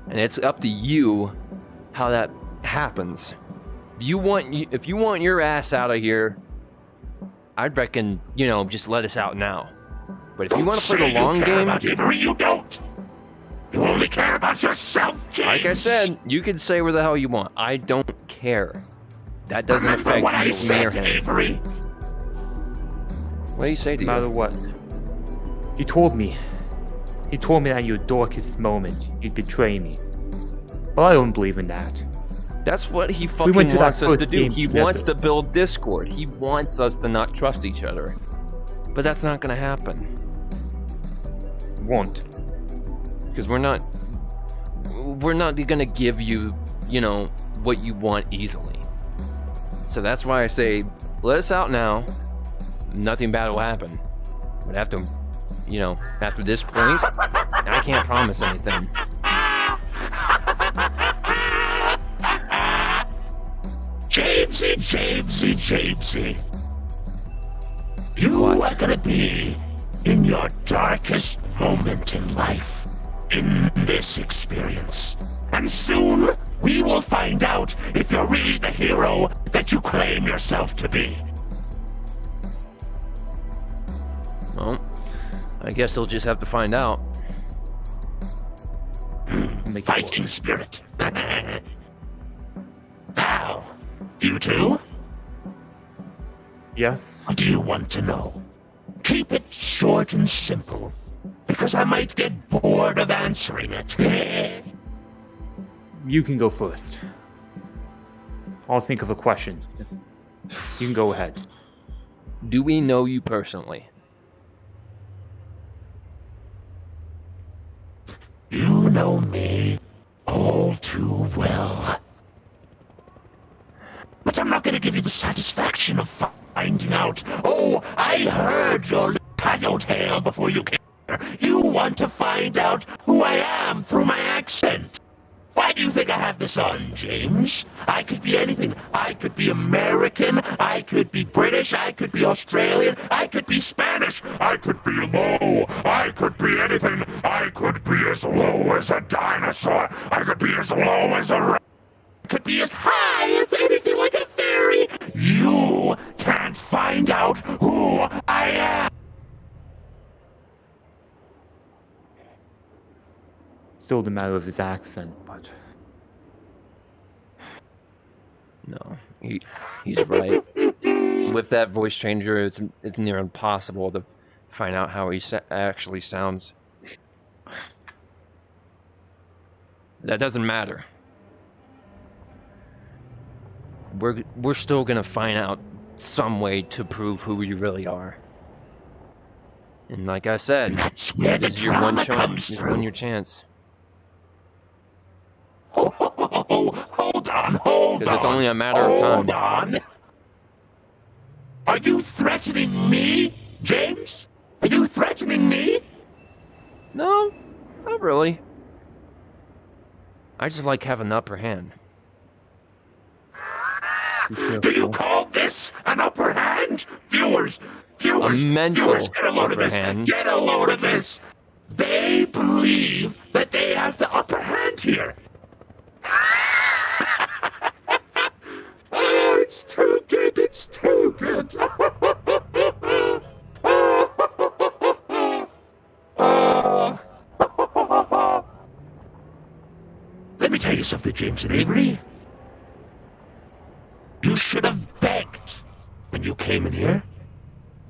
And it's up to you how that happens. If you want your ass out of here, I'd reckon, just let us out now. But if you want to play the long game, Avery, you don't. You only care about yourself, James. like I said, you can say where the hell you want. I don't care. That doesn't Remember affect what I you, me, said, or him. Avery. What do you say to No matter you? what. He told me that in your darkest moment, you'd betray me. But I don't believe in that. That's what he went fucking to that wants us to first do. game He together. wants to build discord. He wants us to not trust each other. But that's not going to happen. Won't. Because we're not going to give you, what you want easily. So that's why I say, let us out now. Nothing bad will happen. But after this point, I can't promise anything. Jamesy. You What? are gonna be in your darkest moment in life, in this experience. And soon, we will find out if you're really the hero that you claim yourself to be. Well, I guess they'll just have to find out. Make it Fighting spirit. Now, you two, Yes? What do you want to know? Keep it short and simple, because I might get bored of answering it. You can go first. I'll think of a question. You can go ahead. Do we know you personally? You know me all too well. But I'm not going to give you the satisfaction of finding out. Oh, I heard your tattletale before you came here. You want to find out who I am through my accent. Why do you think I have this on, James? I could be anything. I could be American. I could be British. I could be Australian. I could be Spanish. I could be low. I could be anything. I could be as low as a dinosaur. I could be as low as a rat. I could be as high as anything like a fairy. You can't find out who I am. Still the matter of his accent, but... No, he's right. With that voice changer, it's near impossible to find out how he actually sounds. That doesn't matter. We're still gonna find out some way to prove who you really are. And like I said, That's where the this is your one drama chance. comes This through. your chance. Hold on. Because it's only a matter of time. Hold on. Are you threatening me, James? Are you threatening me? No, not really. I just like having an upper hand. Do you call this an upper hand? Viewers, A mental get a load of upper this. hand. Get a load of this. They believe that they have the upper hand here. Oh, it's too good. It's too good. Let me tell you something, James and Avery. You should have begged when you came in here.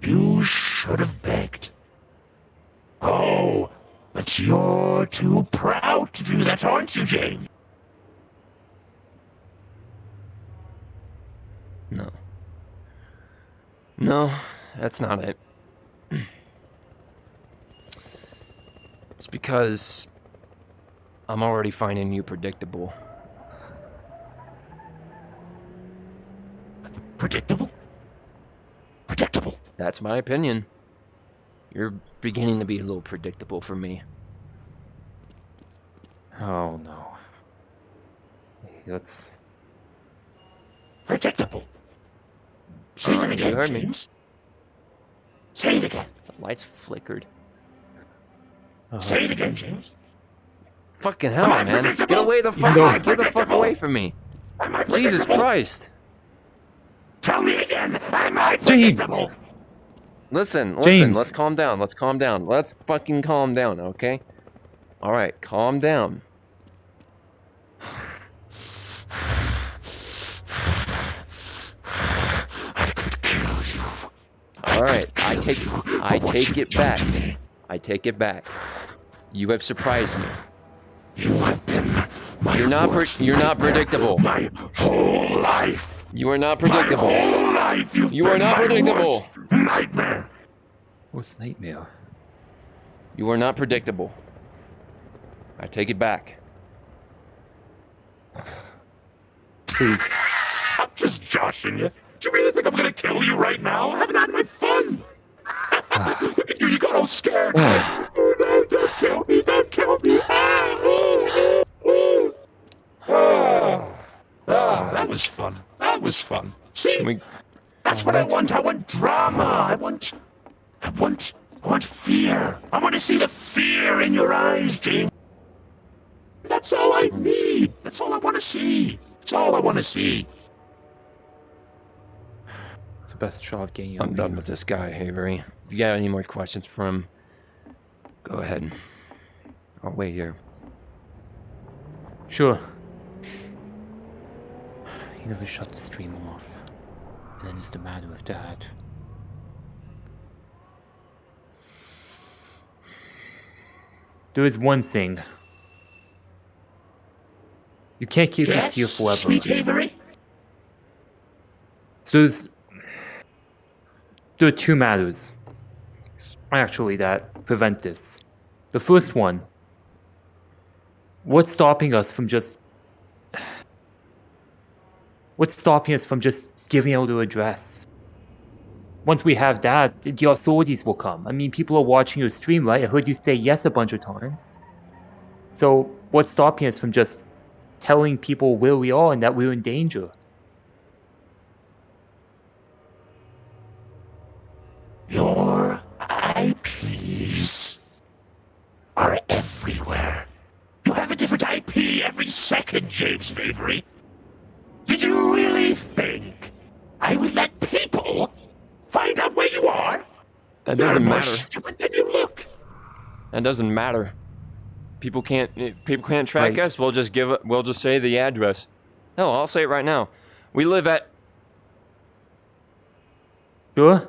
You should have begged. Oh, but you're too proud to do that, aren't you, James? No. No, that's not it. It's because I'm already finding you predictable. Predictable? Predictable. That's my opinion. You're beginning to be a little predictable for me. Oh, no. That's... Predictable. Say it again, You heard me. James. Say it again. The lights flickered. Say it again, James. Fucking hell, Am I man. predictable? Get away the fuck, Am I get the fuck predictable? away from me. Am I Jesus predictable? Christ. Tell me again. Am I predictable? Listen, James. let's calm down. Let's calm down. Let's fucking calm down, okay? Alright, calm down. I could kill you. Alright, I take it back. I take it back. You have surprised me. You have been my You're not worst you're not nightmare predictable. My whole life. You are not predictable. My whole life you've You are been not my predictable. worst nightmare. What's nightmare? You are not predictable. I take it back. Please. I'm just joshing you. Do you really think I'm gonna kill you right now? I haven't had my fun. Look at you, you got all scared. Oh, no, don't kill me, don't kill me. That was fun. That was fun. See, that's what I want. I want drama. I want fear. I want to see the fear in your eyes, James. That's all I need. That's all I want to see. That's all I want to see. It's the best shot of getting you. I'm done with this guy, Avery. If you got any more questions for him, go ahead. I'll wait here. Sure. You never shut the stream off. And then it's the matter of that. There is one thing. You can't keep this here forever. Sweet Avery? So there are two matters, actually, that prevent this. The first one, what's stopping us from just giving out our address? Once we have that, the authorities will come. I mean, people are watching your stream, right? I heard you say yes a bunch of times. So what's stopping us from just telling people where we are and that we're in danger? Your IPs are everywhere. You have a different IP every second, James Avery. Did you really think I would let people find out where you are? That doesn't You're more matter. stupid than you look. That doesn't matter. People can't track Right. us. We'll just say the address. No, I'll say it right now. We live at. Sure?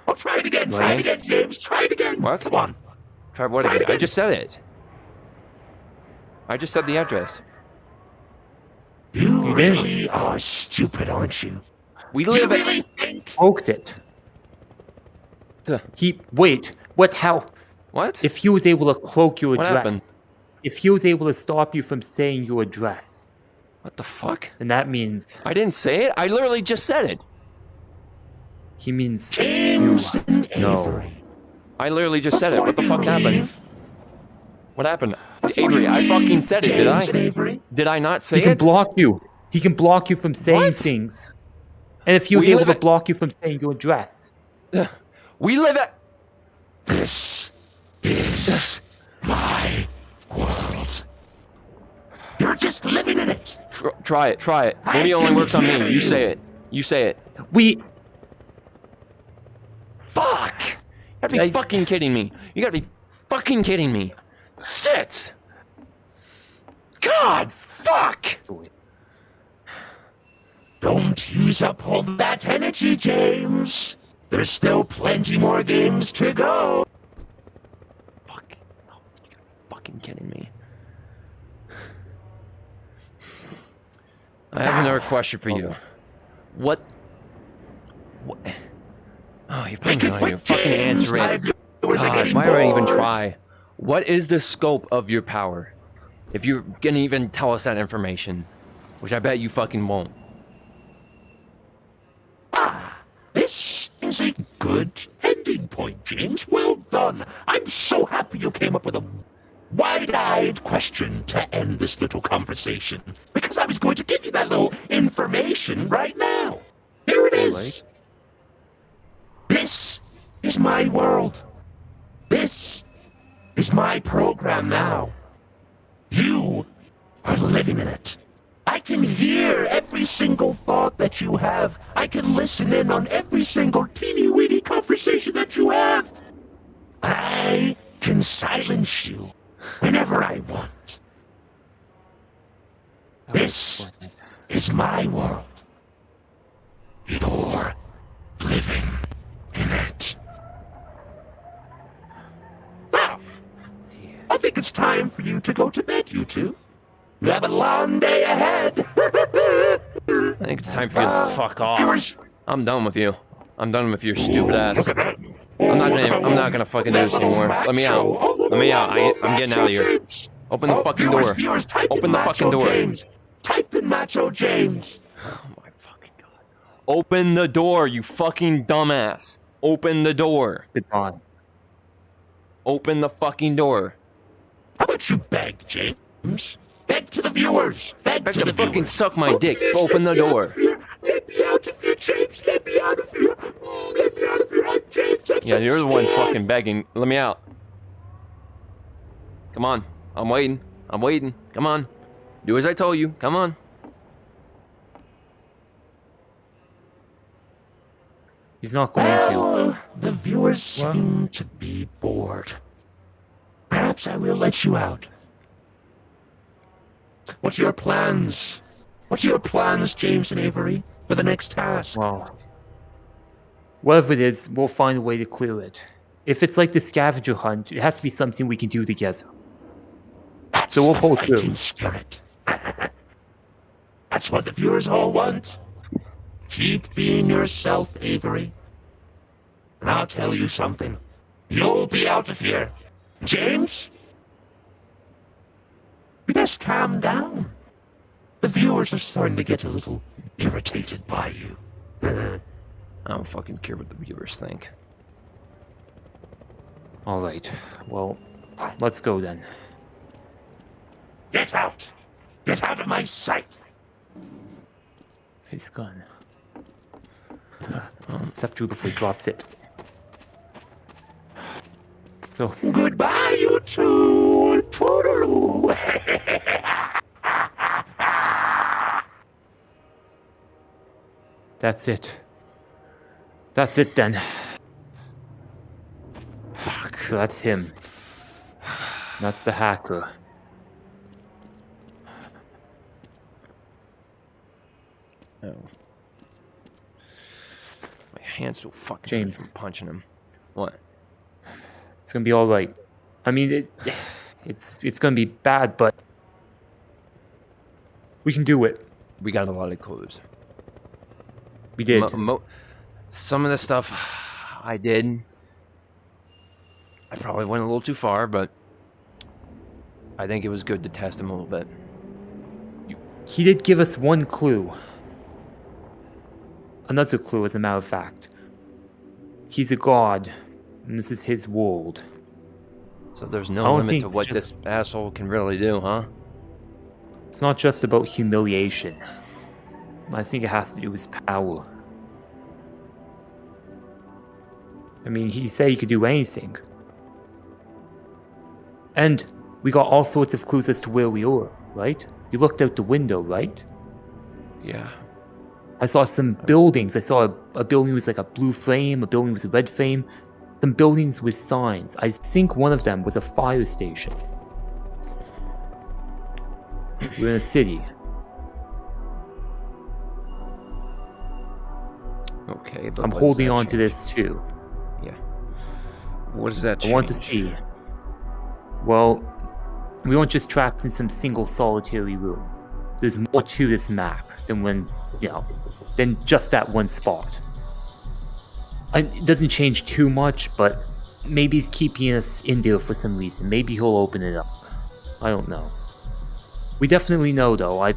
Oh, try it again. Try it again, James. Try it again. What? Come on. Try what again? I just said it. I just said the address. You really are stupid, aren't you? We You live really at. think Poked it. Duh. Wait, what, how? What? If he was able to cloak your What address, happened? if he was able to stop you from saying your address, What the fuck? then that means I didn't say it. I literally just said it. he means James you. and No. Avery. I literally just said it. Before What the you fuck happened? leave- What happened? before Avery, you I fucking leave, said it, did I? James and Avery, Did I not say He can it? block you. He can block you from saying What? things. And if he was We able live to at- block you from saying your address, We live at. this is my world. You're just living in it. Try it. Try it. Maybe it only works on me. You say it. You say it. we. Fuck! You gotta be fucking kidding me. You gotta be fucking kidding me. Shit! God! Fuck! Don't use up all that energy, James. There's still plenty more games to go. Fuck. Oh, you gotta be fucking kidding me. I have another question for you. What? Oh, you're playing on you. Fucking answer it. God, why would I even try? What is the scope of your power? If you're gonna even tell us that information, which I bet you fucking won't. This is a good ending point, James. Well done. I'm so happy you came up with a wide-eyed question to end this little conversation. Because I was going to give you that little information right now. Here it is. This is my world. This is my program now. You are living in it. I can hear every single thought that you have. I can listen in on every single teeny-weeny conversation that you have. I can silence you whenever I want. This is my world. You're living in it. Now, I think it's time for you to go to bed, you two. You have a long day ahead. I think it's time for you to fuck off. I'm done with you. I'm done with your stupid ass. I'm not gonna fucking do this anymore. Let me out. Let me out. I'm getting out of here. Open the fucking door. Open the fucking door. Type in Macho James. Oh my fucking god. Open the door, you fucking dumbass. Open the door. Goodbye. Open the fucking door. How about you beg, James? Beg to the viewers. Beg Back to to the fucking viewers. suck my dick. Open the door. Let me out of here, James. Let me out of here. Let me out of here. I'm James. I'm Yeah, so you're the one scared. fucking begging. Let me out. Come on. I'm waiting. I'm waiting. Come on. Do as I told you. Come on. He's not going to. Well, the viewers seem to be bored. Perhaps I will let you out. What's your plans, What are your plans, James and Avery, for the next task? Well, whatever it is, we'll find a way to clear it. If it's like the scavenger hunt, it has to be something we can do together. That's so we'll the pull through. fighting spirit. That's what the viewers all want. Keep being yourself, Avery. And I'll tell you something. You'll be out of here. James? You best calm down. The viewers are starting to get a little irritated by you. I don't fucking care what the viewers think. Alright, well, let's go then. Get out! Get out of my sight! His gun. Step through before he drops it. So. Goodbye, you two! Toodaloo! That's it. That's it then. Fuck. So that's him. That's the hacker. Oh. My hand's so fucking James. from punching him. What? It's gonna be all right. I mean, it's gonna be bad, but we can do it. We got a lot of clues. We did. Some of the stuff I did, I probably went a little too far, but I think it was good to test him a little bit. He did give us one clue. Another clue, as a matter of fact. He's a god, and this is his world. So there's no limit to what this asshole can really do, huh? It's not just about humiliation. I think it has to do with his power. I mean, he said he could do anything. And we got all sorts of clues as to where we were, right? You looked out the window, right? Yeah. I saw some buildings. I saw a building with like a blue frame, a building with a red frame, some buildings with signs. I think one of them was a fire station. We're in a city. Okay, but I'm holding on to this too. Yeah. What does that change? I want to see. Well, we weren't just trapped in some single solitary room. There's more to this map than than just that one spot. It doesn't change too much, but maybe he's keeping us in there for some reason. Maybe he'll open it up. I don't know. We definitely know, though.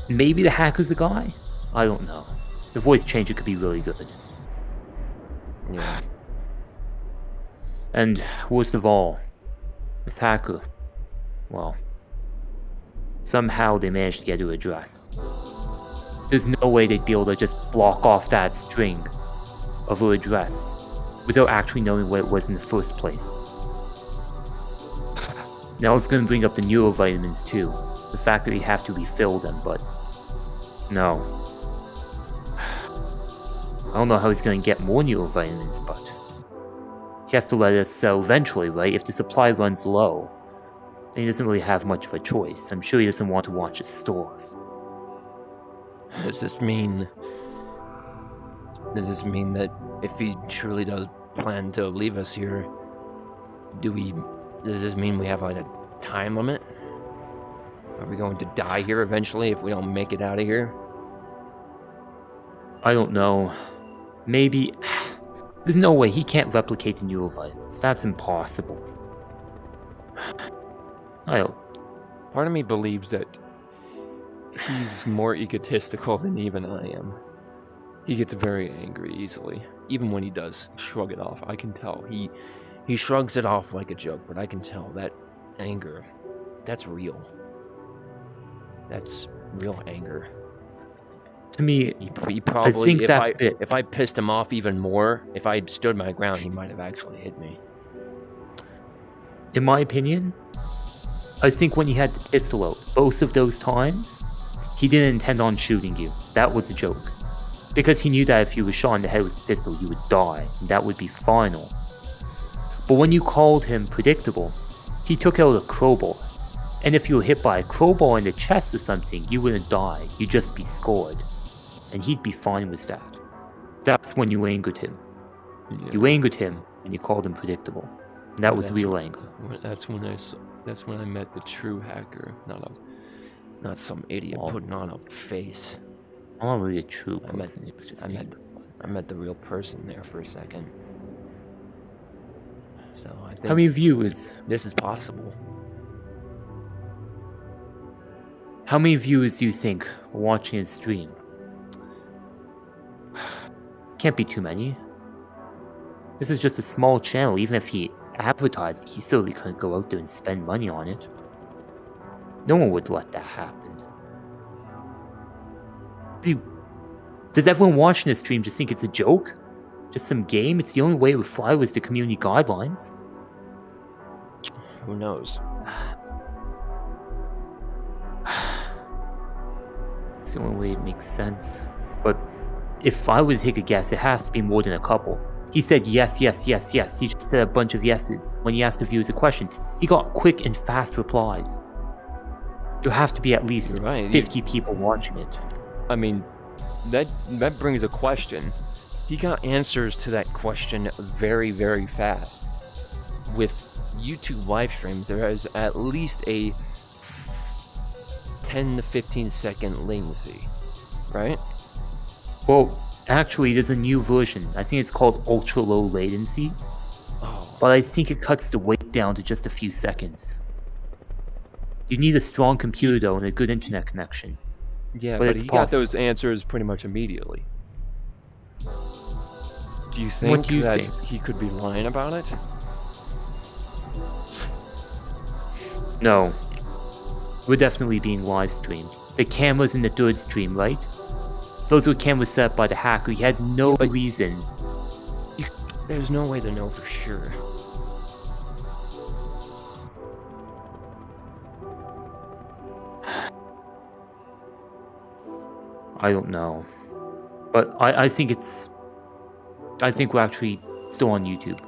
Maybe the hacker's a guy? I don't know. The voice changer could be really good. Yeah. And worst of all, this hacker, well, somehow they managed to get her address. There's no way they'd be able to just block off that string of her address without actually knowing what it was in the first place. Now it's going to bring up the neurovitamins too. The fact that we have to refill them, but no. I don't know how he's going to get more neurovitamins, but he has to let us sell eventually, right? If the supply runs low, then he doesn't really have much of a choice. I'm sure he doesn't want to watch it starve. Does this mean that if he truly does plan to leave us here, does this mean we have like a time limit? Are we going to die here eventually if we don't make it out of here? I don't know. Maybe. There's no way he can't replicate the neurovitamins. That's impossible. I don't. Part of me believes that he's more egotistical than even I am. He gets very angry easily, even when he does shrug it off. I can tell he shrugs it off like a joke, but I can tell that anger, that's real. That's real anger. To me, he probably, I think if I pissed him off even more, if I stood my ground, he might have actually hit me. In my opinion, I think when he had the pistol out, both of those times, he didn't intend on shooting you. That was a joke. Because he knew that if you were shot in the head with the pistol, you would die. And that would be final. But when you called him predictable, he took out a crowbar And if you were hit by a crowbar in the chest or something, you wouldn't die. You'd just be scored. And he'd be fine with that. That's when you angered him. Yeah. You angered him, and you called him predictable. And that was real anger. That's when I met the true hacker, not some idiot putting on a face. I'm not really a true person. I met the real person there for a second. So I think How many viewers? this is possible. How many viewers do you think are watching his stream? Can't be too many. This is just a small channel. Even if he advertised it, he certainly couldn't go out there and spend money on it. No one would let that happen. Does everyone watching this stream just think it's a joke? Just some game? It's the only way it would fly was the community guidelines. Who knows? It's the only way it makes sense. But if I would take a guess, it has to be more than a couple. He said yes, yes, yes, yes. He just said a bunch of yeses. When he asked the viewers a question, he got quick and fast replies. There have to be at least 50 people watching it. I mean, that brings a question. He got answers to that question very, very fast. With YouTube live streams, there is at least a 10 to 15 second latency, right? Well, actually, there's a new version. I think it's called ultra low latency. Oh. But I think it cuts the wait down to just a few seconds. You need a strong computer though and a good internet connection. Yeah, but he got those answers pretty much immediately. Do you think he could be lying about it? No. We're definitely being live streamed. The cameras in the third stream, right? Those were cameras set up by the hacker. He had no reason. There's no way to know for sure. I don't know. But I think we're actually still on YouTube.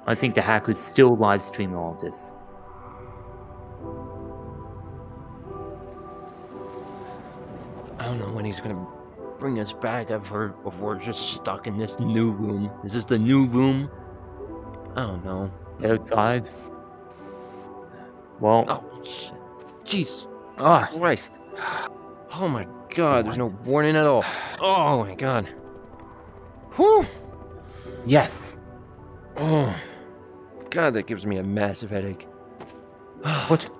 I think the hacker's still live streaming all of this. I don't know when he's gonna bring us back if we're just stuck in this new room. Is this the new room? I don't know. Outside? Well... Oh, shit. Jeez. Oh, Christ. Oh my god, there's no warning at all. Oh my god. Whew. Yes. Oh. God, that gives me a massive headache. What?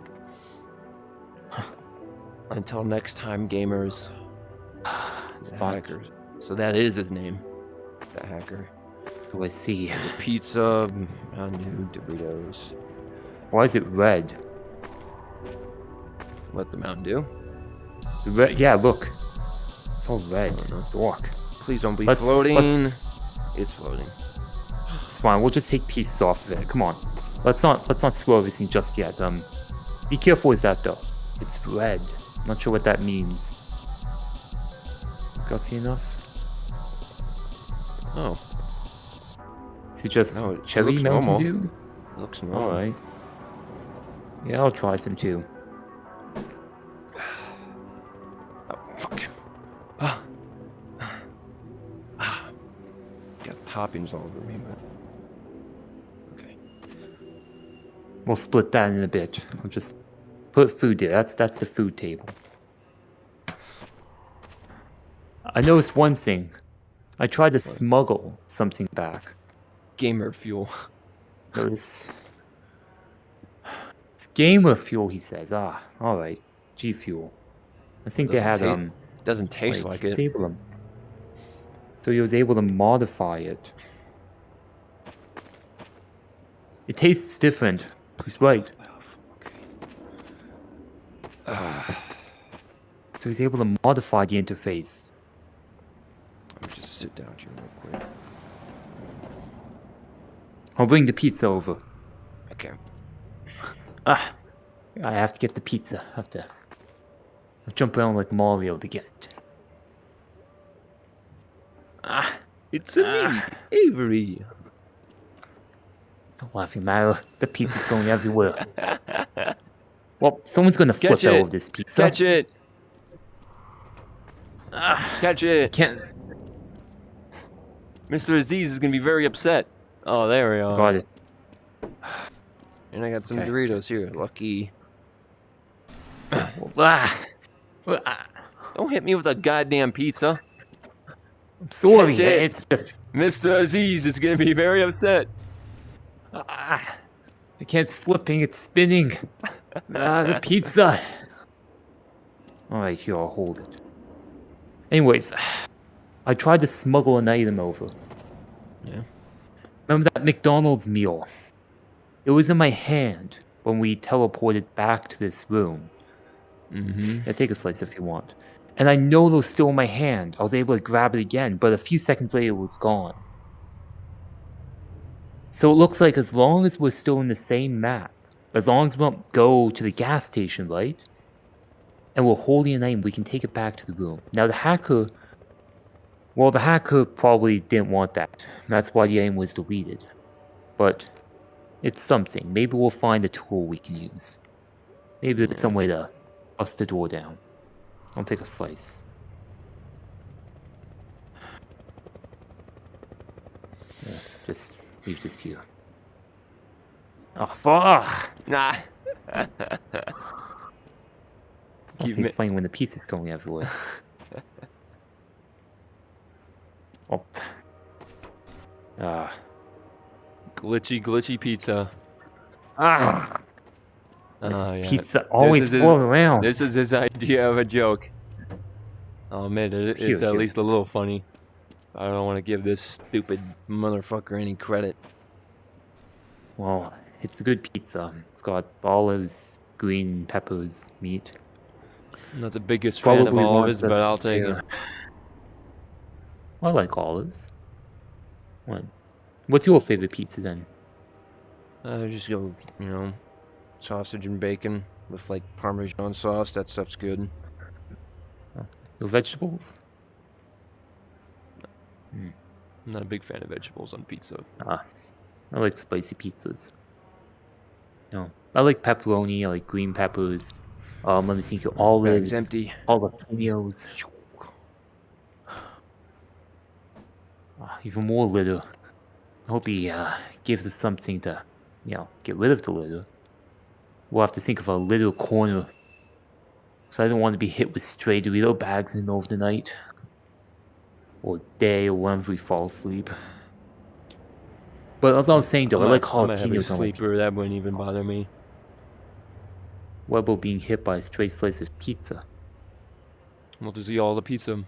Until next time, gamers. The hackers. So that is his name. The hacker. So I see. The pizza, Mountain Dew, Doritos. Why is it red? What, the Mountain Dew? The red, yeah, look. It's all red. Dork. Please don't be floating. It's floating. It's fine, we'll just take pieces off of it. Come on. Let's not slow everything just yet. Be careful with that though. It's red. Not sure what that means. Gutsy enough? Oh. Is it just cherry Mountain Dew? Looks normal. Alright. Yeah, I'll try some too. Oh, fuck. Got toppings all over me, but... Okay. We'll split that in a bit. I'll just put food there. That's the food table. I noticed one thing. I tried to smuggle something back. Gamer fuel. It's gamer fuel, he says. Ah, alright. G fuel. I think they had doesn't taste like it. So he was able to modify it. It tastes different. He's right. So he's able to modify the interface. Let me just sit down here real quick. I'll bring the pizza over. Okay. I have to get the pizza. I'll jump around like Mario to get it. It's me, Avery. Don't laughing matter. The pizza's going everywhere. Well, someone's gonna flip Catch it. over this pizza. Catch it. Catch it. Can't. Mr. Aziz is gonna be very upset. Oh, there we are. Got it. And I got some Okay. Doritos here. Lucky. Ah. Don't hit me with a goddamn pizza. I'm sorry. Catch it. It's just. Mr. Aziz is gonna be very upset. I can't. It's flipping. It's spinning. The pizza. All right, here. I'll hold it. Anyways, I tried to smuggle an item over. Yeah. Remember that McDonald's meal? It was in my hand when we teleported back to this room. Mm-hmm. Yeah, take a slice if you want. And I know it was still in my hand. I was able to grab it again, but a few seconds later it was gone. So it looks like as long as we're still in the same map, as long as we don't go to the gas station, right? And we're holding an item, we can take it back to the room. Now the hacker... Well, the hacker probably didn't want that. That's why the item was deleted. But it's something. Maybe we'll find a tool we can use. Maybe there's some way to bust the door down. I'll take a slice. Yeah, just leave this here. Oh, fuck! Nah. Keep me playing when the pizza's going everywhere. Oh. Glitchy pizza. Ah! Yeah. Pizza always flows around. This is his idea of a joke. I'll admit it's at least a little funny. I don't want to give this stupid motherfucker any credit. Well, it's a good pizza. It's got olives, green peppers, meat. I'm not the biggest fan of olives, but I'll take it. I like olives. What? What's your favorite pizza then? Just go, sausage and bacon with like Parmesan sauce. That stuff's good. No vegetables? I'm not a big fan of vegetables on pizza. I like spicy pizzas. No, I like pepperoni. I like green peppers. Let me think. Olives. Bag's empty. Jalapenos. Even more litter. I hope he gives us something to, get rid of the litter. We'll have to think of a litter corner. So I don't want to be hit with stray Dorito bags in the middle of the night. Or day, or whenever we fall asleep. But as I was saying though, I like jalapenos. I'm a heavy sleeper, that wouldn't even bother me. What about being hit by a stray slice of pizza? We'll just eat all the pizza.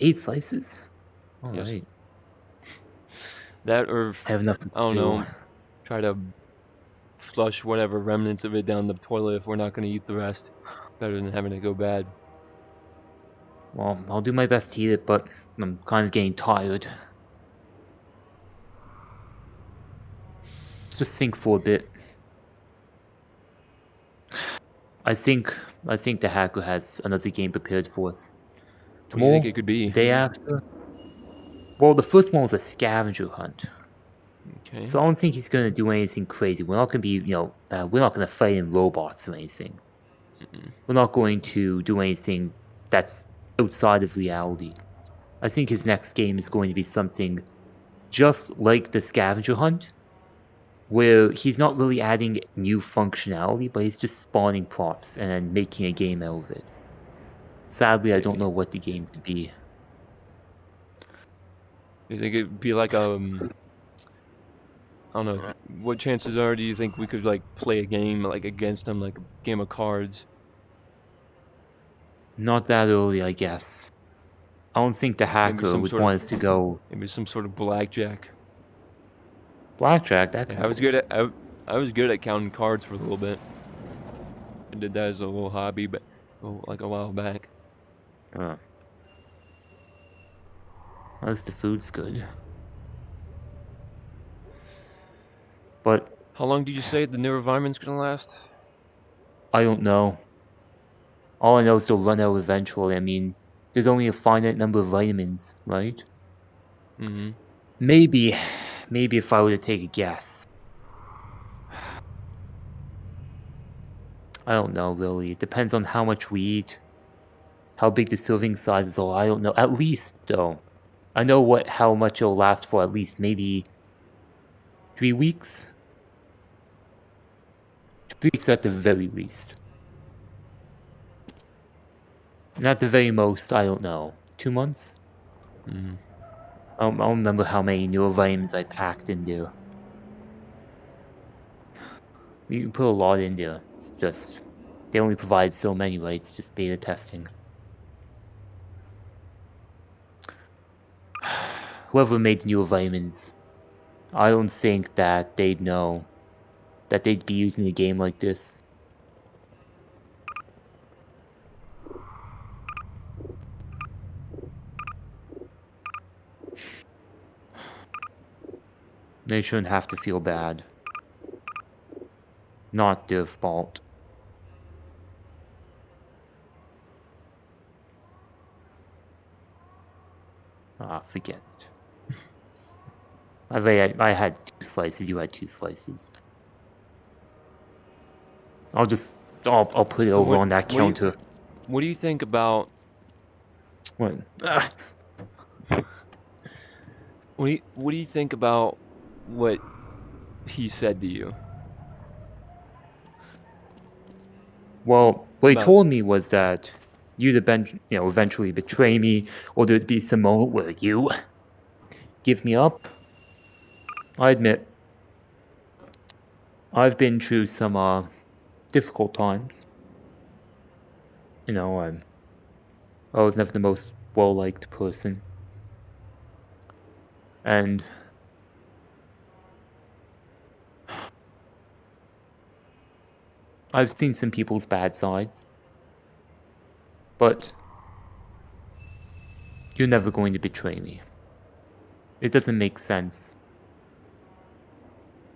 8 slices? All yes. right. That or I have enough. I don't know. Try to flush whatever remnants of it down the toilet if we're not going to eat the rest. Better than having it go bad. Well, I'll do my best to eat it, but I'm kind of getting tired. Let's just think for a bit. I think the hacker has another game prepared for us. What do you think it could be? The day after? Well, the first one was a scavenger hunt. Okay. So I don't think he's going to do anything crazy. We're not going to be, we're not going to fight in robots or anything. We're not going to do anything that's outside of reality. I think his next game is going to be something just like the scavenger hunt, where he's not really adding new functionality, but he's just spawning props and then making a game out of it. Sadly, I don't know what the game could be. You think it'd be like I don't know. What chances are do you think we could like play a game like against him, like a game of cards? Not that early, I guess. I don't think the hacker would want us to go. Maybe some sort of blackjack. Blackjack. That. Yeah, I was good at counting cards for a little bit. I did that as a little hobby, but like a while back. At least the food's good. But how long did you say the neurovironment's gonna last? I don't know. All I know is they'll run out eventually. I mean, there's only a finite number of vitamins, right? Mm-hmm. Maybe if I were to take a guess. I don't know, really. It depends on how much we eat, how big the serving sizes are. I don't know. At least, though, I know how much it'll last for. At least maybe 3 weeks. 3 weeks at the very least. And at the very most, I don't know. 2 months? I don't remember how many neurovitamins I packed in there. You can put a lot in there. It's just, they only provide so many, right? It's just beta testing. Whoever made the neurovitamins, I don't think that they'd know that they'd be using a game like this. They shouldn't have to feel bad. Not their fault. Forget it. I had 2 slices, you had 2 slices. I'll put it over on that counter. What do you think about... What? What do you think about what he said to you? Well, what he told me was that you'd eventually betray me, or there'd be some moment where you give me up. I admit, I've been through some difficult times. You know, I was never the most well-liked person. And I've seen some people's bad sides. But you're never going to betray me. It doesn't make sense.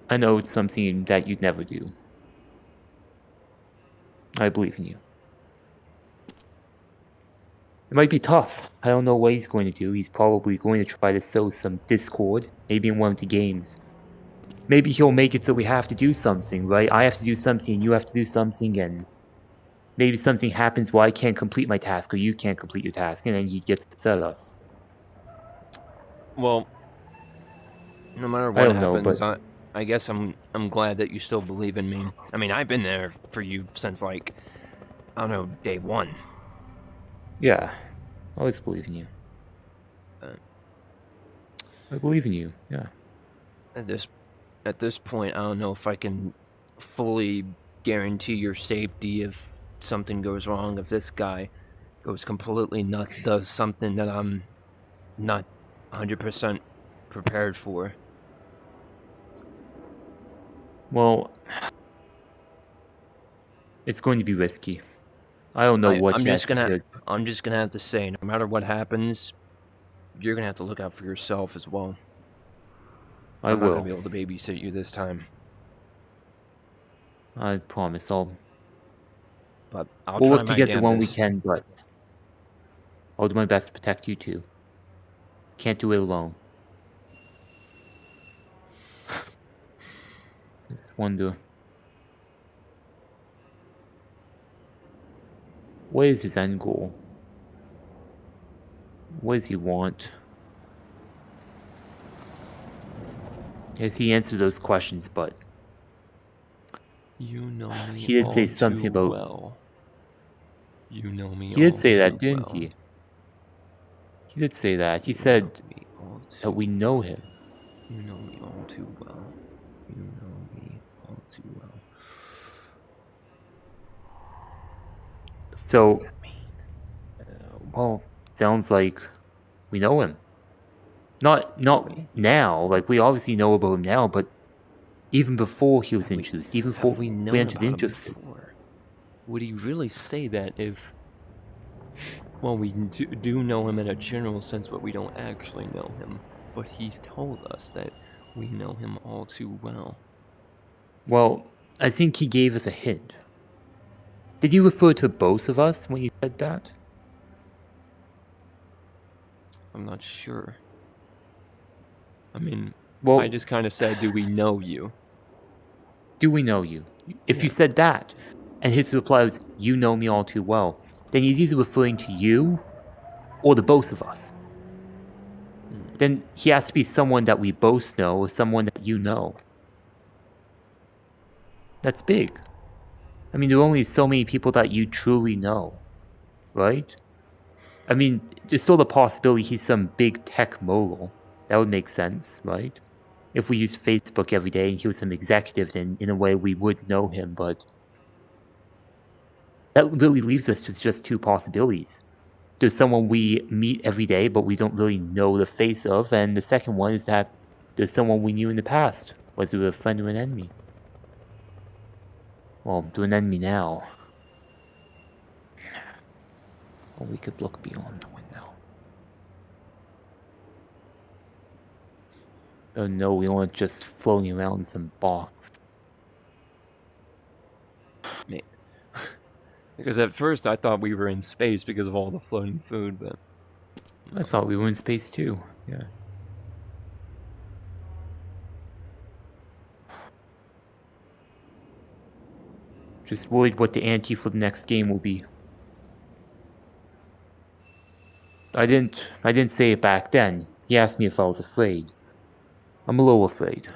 I know it's something that you'd never do. I believe in you. It might be tough. I don't know what he's going to do. He's probably going to try to sow some discord, maybe in one of the games. Maybe he'll make it so we have to do something, right? I have to do something, and you have to do something, and maybe something happens where I can't complete my task, or you can't complete your task, and then he gets upset at us. Well, no matter what happens, I guess I'm glad that you still believe in me. I mean, I've been there for you since, like, I don't know, day 1. Yeah, I always believe in you. I believe in you, yeah. At this point, I don't know if I can fully guarantee your safety if something goes wrong, if this guy goes completely nuts, does something that I'm not 100% prepared for. Well, it's going to be risky. I don't know what I'm just gonna have to say, no matter what happens, you're gonna have to look out for yourself as well. I'm not gonna be able to babysit you this time. I promise. But I'll we'll try work my together when we damnedest. can, but I'll do my best to protect you too. Can't do it alone. I just wonder, what is his end goal? What does he want? Yes, he answered those questions, but you know me he did say something about. Well. You know me. He did say that, well. didn't he? He did say that. He said that we know him. You know me all too well. You know me all too well. So, well, sounds like we know him. Not now. Like, we obviously know about him now, but even before he was introduced, even before we entered into it. Would he really say that if, well, we do know him in a general sense, but we don't actually know him? But he's told us that we know him all too well. Well, I think he gave us a hint. Did you refer to both of us when you said that? I'm not sure. I mean, well, I just kind of said, do we know you? Do we know you? If you said that, And his reply was, "You know me all too well." Then he's either referring to you or the both of us. Then he has to be someone that we both know or someone that you know. That's big. I mean, there are only so many people that you truly know, right? I mean, there's still the possibility he's some big tech mogul. That would make sense, right? If we used Facebook every day and he was some executive, then in a way we would know him, but that really leaves us with just two possibilities. There's someone we meet every day, but we don't really know the face of, and the second one is that there's someone we knew in the past, whether we were a friend or an enemy. Well, to an enemy now. Or we could look beyond the window. Oh no, we weren't just floating around in some box. Because at first I thought we were in space because of all the floating food, but... I thought we were in space too, yeah. Just worried what the ante for the next game will be. I didn't say it back then. He asked me if I was afraid. I'm a little afraid.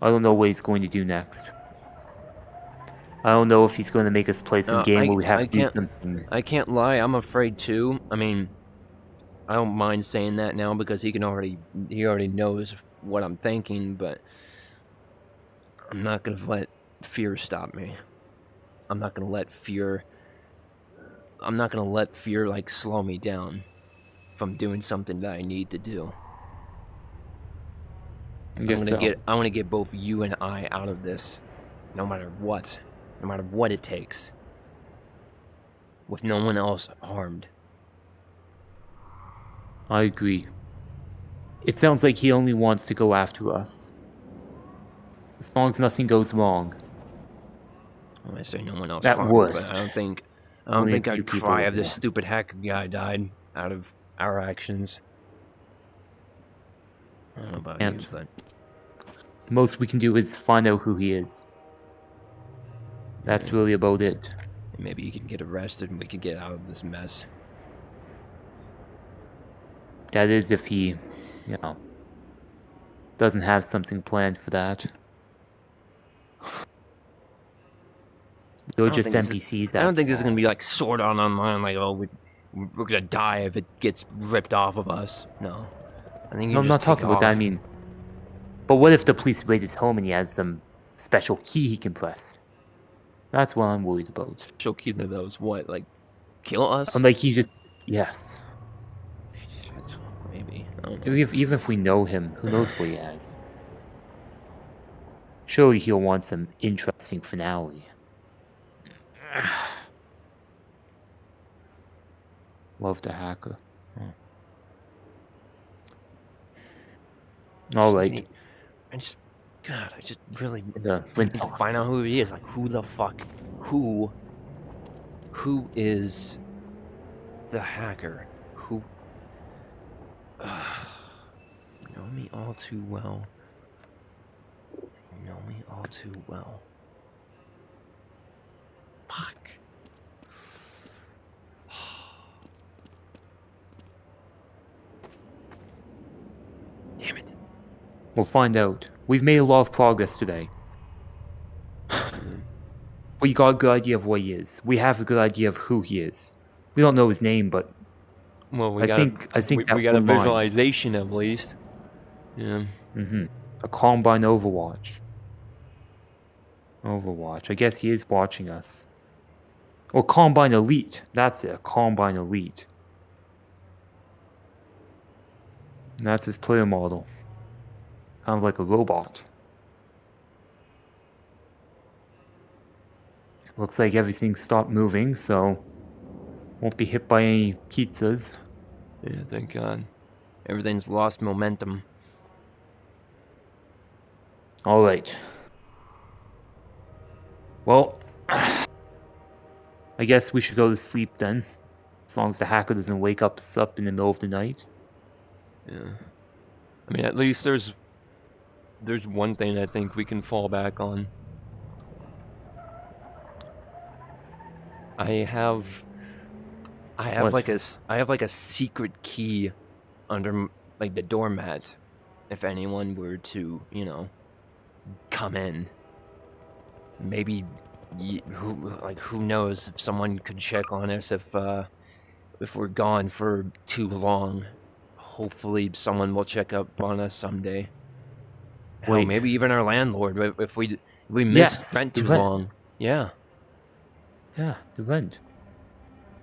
I don't know what he's going to do next. I don't know if he's going to make us play some game where we have to do something. I can't lie, I'm afraid too. I mean, I don't mind saying that now because he already knows what I'm thinking, but I'm not gonna let fear stop me. I'm not gonna let fear like slow me down from doing something that I need to do. I'm gonna get both you and I out of this, no matter what it takes, with no one else harmed. I agree. It sounds like he only wants to go after us. As long as nothing goes wrong. Well, I say no one else At harmed, worst. but I don't think I'd cry if this stupid hacker guy died out of our actions. I don't know about you, but the most we can do is find out who he is. That's really about it. Maybe he can get arrested and we can get out of this mess. That is if he, doesn't have something planned for that. They're just NPCs. I don't think this is gonna be like Sword Art Online, like, oh, we're gonna die if it gets ripped off of us. No. I think I'm not talking about that, I mean... But what if the police raid his home and he has some special key he can press? That's what I'm worried about. Special key to those, what, like, kill us? Like he just... Yes. Shit, maybe. I don't know. Even if we know him, who knows what he has? Surely he'll want some interesting finale. Love the hacker. Alright. I just really The need to find out who he is. Like, who the fuck? Who is the hacker? Who? You know me all too well. You know me all too well. Fuck. Damn it. We'll find out. We've made a lot of progress today. We got a good idea of what he is. We have a good idea of who he is. We don't know his name, but well, I think we got a visualization at least. Yeah. A Combine Overwatch. I guess he is watching us. Or Combine Elite. That's it. Combine Elite. And that's his player model. Kind of like a robot. Looks like everything stopped moving, so won't be hit by any pizzas. Yeah, thank God. Everything's lost momentum. Alright. Well, I guess we should go to sleep then. As long as the hacker doesn't wake us up in the middle of the night. Yeah. I mean, at least there's one thing I think we can fall back on. I have What? like a secret key under like the doormat. If anyone were to, you know, come in, maybe who knows if someone could check on us if we're gone for too long. Hopefully, someone will check up on us someday. Hell, Wait. maybe even our landlord if we miss Yes, rent the too rent. long. Yeah. Yeah, the rent.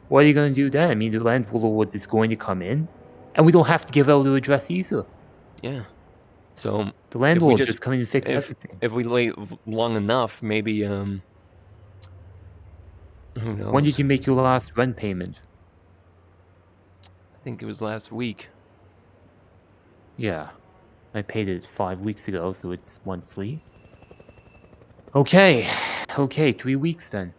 What are you going to do then? I mean, the landlord is going to come in, and we don't have to give out the address either. Yeah. So The if we landlord just just come in and fix everything. if we wait long enough, maybe who knows? When did you make your last rent payment? I think it was last week. Yeah, I paid it 5 weeks ago, so it's monthly. Okay, 3 weeks then.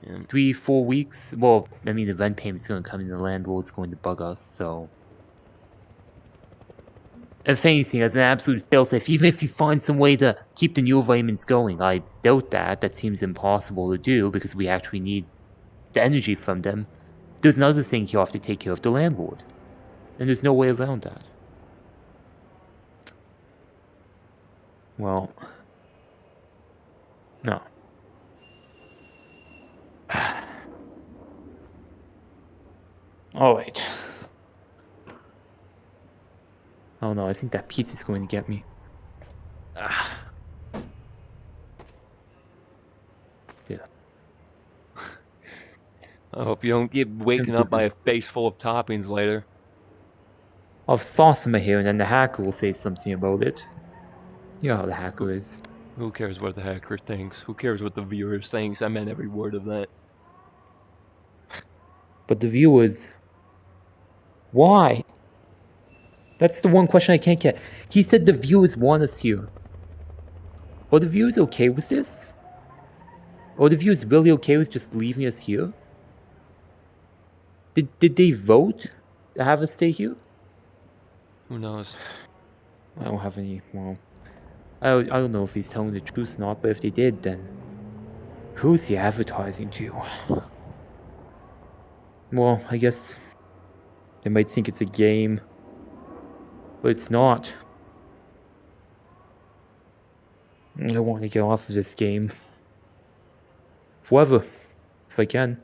Yeah. 3-4 weeks. Well, I mean, the rent payment's going to come in, the landlord's going to bug us, so. If anything, as an absolute failsafe, even if you find some way to keep the new environments going, I doubt that. That seems impossible to do because we actually need the energy from them. There's another thing you have to take care of, the landlord. And there's no way around that. Well, no. Alright. Oh no, I think that pizza's going to get me. Yeah. I hope you don't get waken up by a face full of toppings later. I'll have sauce in my hair and then the hacker will say something about it. You know how the hacker is. Who cares what the hacker thinks? Who cares what the viewers thinks? I meant every word of that. But the viewers... Why? That's the one question I can't get. He said the viewers want us here. Are the viewers okay with this? Are the viewers really okay with just leaving us here? Did they vote to have us stay here? Who knows? I don't have any... Well... I don't know if he's telling the truth or not, but if they did, then... Who's he advertising to? Well, I guess... They might think it's a game. But it's not. I want to get off of this game. Forever. If I can.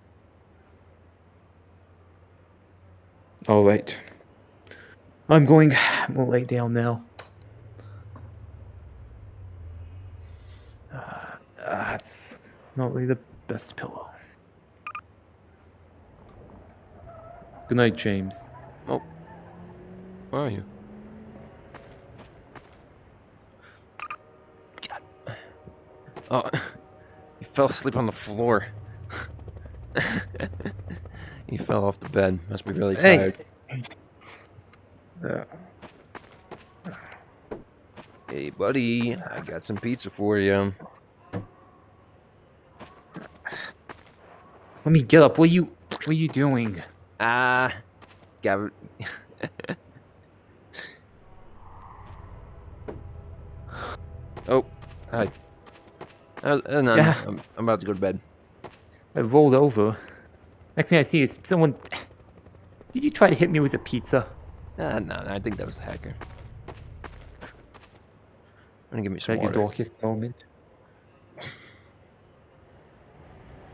Alright. I'm going to lay down now. It's not really the best pillow. Good night, James. Oh. Where are you? Oh, you fell asleep on the floor. You fell off the bed. Must be really tired. Hey, buddy, I got some pizza for you. Let me get up. What are you doing? Got. Oh, hi. No, Yeah. I'm about to go to bed. I rolled over. Next thing I see is someone... Did you try to hit me with a pizza? No, I think that was the hacker. I'm gonna give me Is some that your water. darkest moment?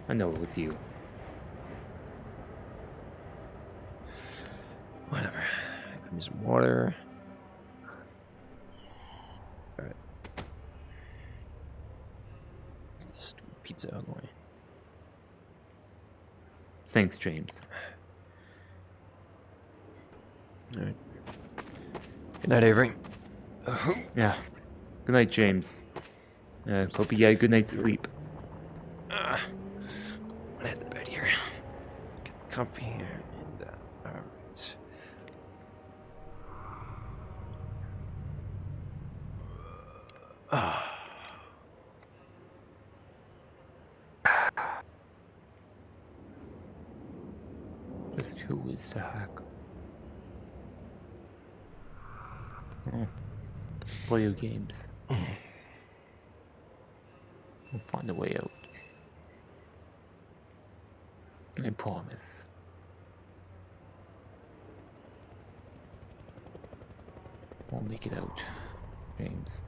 I know it was you. Whatever. Give me some water. Alright. Stupid pizza out of the way. Thanks, James. Alright. Good night, Avery. Yeah. Good night, James. Hope you get a good night's sleep. I'm gonna hit the bed here. Get comfy here. And, alright. Just who is the hack? Oh. Play your games. We'll find a way out. I promise. I'll make it out, James.